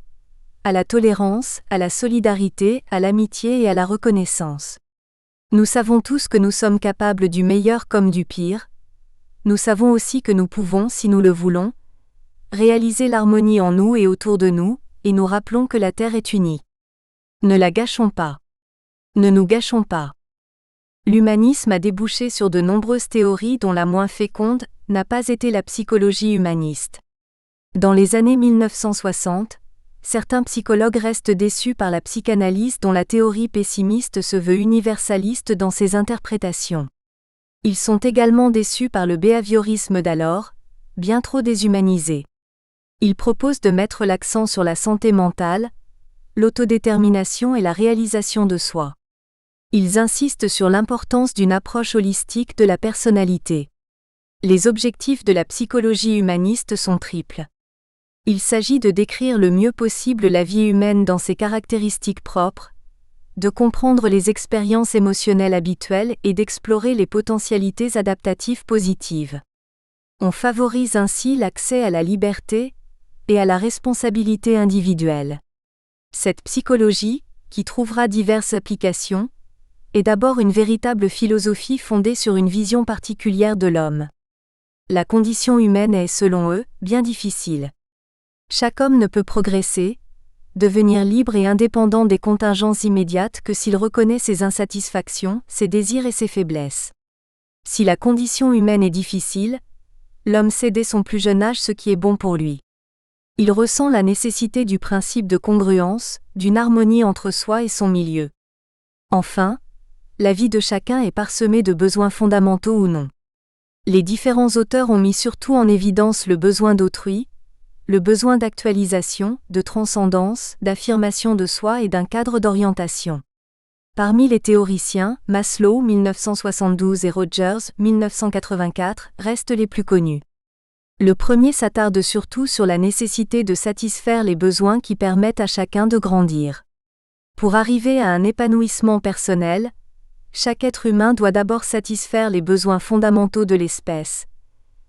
à la tolérance, à la solidarité, à l'amitié et à la reconnaissance. Nous savons tous que nous sommes capables du meilleur comme du pire. Nous savons aussi que nous pouvons, si nous le voulons, réaliser l'harmonie en nous et autour de nous, et nous rappelons que la Terre est unie. Ne la gâchons pas. Ne nous gâchons pas. L'humanisme a débouché sur de nombreuses théories dont la moins féconde n'a pas été la psychologie humaniste. Dans les années 1960, certains psychologues restent déçus par la psychanalyse dont la théorie pessimiste se veut universaliste dans ses interprétations. Ils sont également déçus par le behaviorisme d'alors, bien trop déshumanisé. Ils proposent de mettre l'accent sur la santé mentale, l'autodétermination et la réalisation de soi. Ils insistent sur l'importance d'une approche holistique de la personnalité. Les objectifs de la psychologie humaniste sont triples. Il s'agit de décrire le mieux possible la vie humaine dans ses caractéristiques propres, de comprendre les expériences émotionnelles habituelles et d'explorer les potentialités adaptatives positives. On favorise ainsi l'accès à la liberté et à la responsabilité individuelle. Cette psychologie, qui trouvera diverses applications, est d'abord une véritable philosophie fondée sur une vision particulière de l'homme. La condition humaine est, selon eux, bien difficile. Chaque homme ne peut progresser, devenir libre et indépendant des contingences immédiates que s'il reconnaît ses insatisfactions, ses désirs et ses faiblesses. Si la condition humaine est difficile, l'homme sait dès son plus jeune âge ce qui est bon pour lui. Il ressent la nécessité du principe de congruence, d'une harmonie entre soi et son milieu. Enfin, la vie de chacun est parsemée de besoins fondamentaux ou non. Les différents auteurs ont mis surtout en évidence le besoin d'autrui, le besoin d'actualisation, de transcendance, d'affirmation de soi et d'un cadre d'orientation. Parmi les théoriciens, Maslow 1972 et Rogers 1984 restent les plus connus. Le premier s'attarde surtout sur la nécessité de satisfaire les besoins qui permettent à chacun de grandir. Pour arriver à un épanouissement personnel, chaque être humain doit d'abord satisfaire les besoins fondamentaux de l'espèce,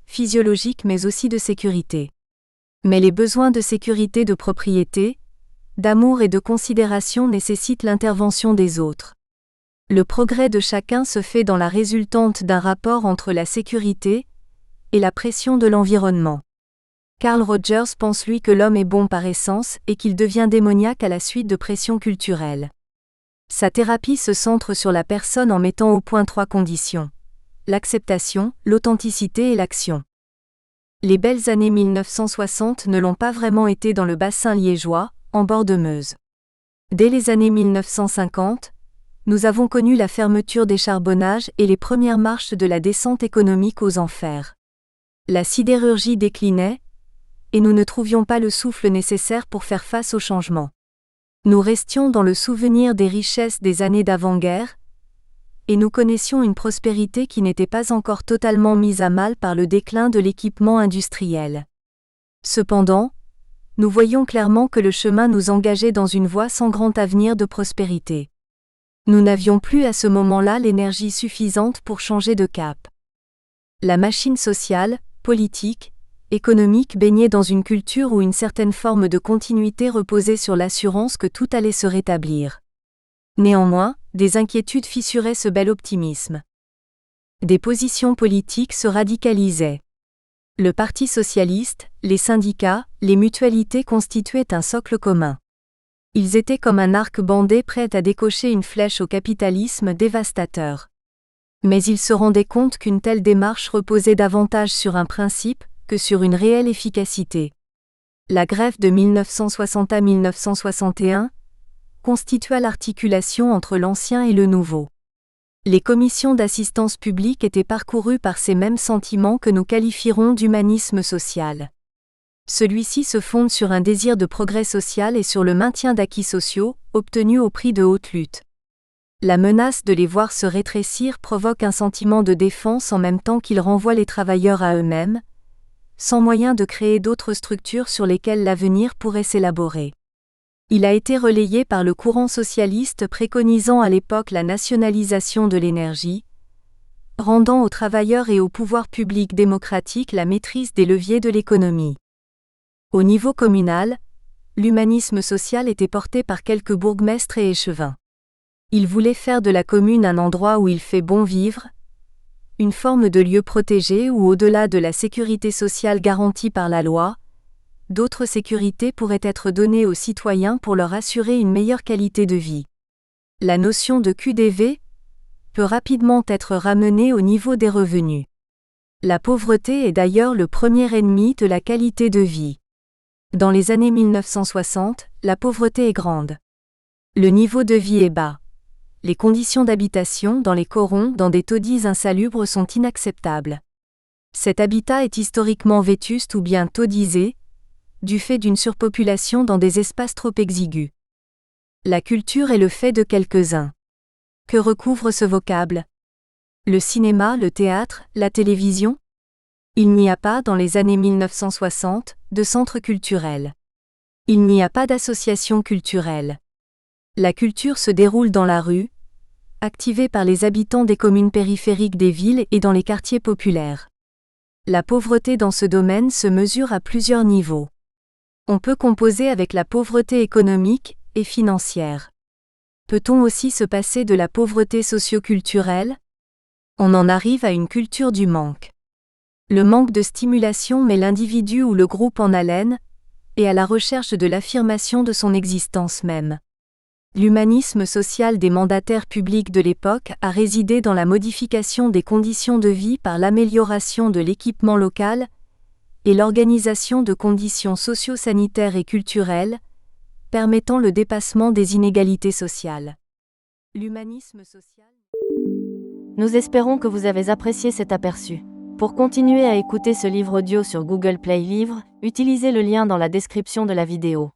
physiologiques mais aussi de sécurité. Mais les besoins de sécurité, de propriété, d'amour et de considération nécessitent l'intervention des autres. Le progrès de chacun se fait dans la résultante d'un rapport entre la sécurité et la pression de l'environnement. Carl Rogers pense lui que l'homme est bon par essence et qu'il devient démoniaque à la suite de pressions culturelles. Sa thérapie se centre sur la personne en mettant au point 3 conditions: l'acceptation, l'authenticité et l'action. Les belles années 1960 ne l'ont pas vraiment été dans le bassin liégeois, en bord de Meuse. Dès les années 1950, nous avons connu la fermeture des charbonnages et les premières marches de la descente économique aux enfers. La sidérurgie déclinait, et nous ne trouvions pas le souffle nécessaire pour faire face au changement. Nous restions dans le souvenir des richesses des années d'avant-guerre, et nous connaissions une prospérité qui n'était pas encore totalement mise à mal par le déclin de l'équipement industriel. Cependant, nous voyions clairement que le chemin nous engageait dans une voie sans grand avenir de prospérité. Nous n'avions plus à ce moment-là l'énergie suffisante pour changer de cap. La machine sociale, politique, économique baignait dans une culture où une certaine forme de continuité reposait sur l'assurance que tout allait se rétablir. Néanmoins, des inquiétudes fissuraient ce bel optimisme. Des positions politiques se radicalisaient. Le Parti socialiste, les syndicats, les mutualités constituaient un socle commun. Ils étaient comme un arc bandé prêt à décocher une flèche au capitalisme dévastateur. Mais ils se rendaient compte qu'une telle démarche reposait davantage sur un principe que sur une réelle efficacité. La grève de 1960 à 1961 constitua l'articulation entre l'ancien et le nouveau. Les commissions d'assistance publique étaient parcourues par ces mêmes sentiments que nous qualifierons d'humanisme social. Celui-ci se fonde sur un désir de progrès social et sur le maintien d'acquis sociaux, obtenus au prix de haute lutte. La menace de les voir se rétrécir provoque un sentiment de défense en même temps qu'il renvoie les travailleurs à eux-mêmes, sans moyen de créer d'autres structures sur lesquelles l'avenir pourrait s'élaborer. Il a été relayé par le courant socialiste préconisant à l'époque la nationalisation de l'énergie, rendant aux travailleurs et au pouvoir public démocratique la maîtrise des leviers de l'économie. Au niveau communal, l'humanisme social était porté par quelques bourgmestres et échevins. Ils voulaient faire de la commune un endroit où il fait bon vivre, une forme de lieu protégé où au-delà de la sécurité sociale garantie par la loi, d'autres sécurités pourraient être données aux citoyens pour leur assurer une meilleure qualité de vie. La notion de QDV peut rapidement être ramenée au niveau des revenus. La pauvreté est d'ailleurs le premier ennemi de la qualité de vie. Dans les années 1960, la pauvreté est grande. Le niveau de vie est bas. Les conditions d'habitation dans les corons dans des taudis insalubres sont inacceptables. Cet habitat est historiquement vétuste ou bien taudisé, du fait d'une surpopulation dans des espaces trop exigus. La culture est le fait de quelques-uns. Que recouvre ce vocable ? Le cinéma, le théâtre, la télévision ? Il n'y a pas, dans les années 1960, de centre culturel. Il n'y a pas d'association culturelle. La culture se déroule dans la rue, activée par les habitants des communes périphériques des villes et dans les quartiers populaires. La pauvreté dans ce domaine se mesure à plusieurs niveaux. On peut composer avec la pauvreté économique et financière. Peut-on aussi se passer de la pauvreté socio-culturelle ? On en arrive à une culture du manque. Le manque de stimulation met l'individu ou le groupe en haleine, et à la recherche de l'affirmation de son existence même. L'humanisme social des mandataires publics de l'époque a résidé dans la modification des conditions de vie par l'amélioration de l'équipement local et l'organisation de conditions socio-sanitaires et culturelles, permettant le dépassement des inégalités sociales. L'humanisme social. Nous espérons que vous avez apprécié cet aperçu. Pour continuer à écouter ce livre audio sur Google Play Livres, utilisez le lien dans la description de la vidéo.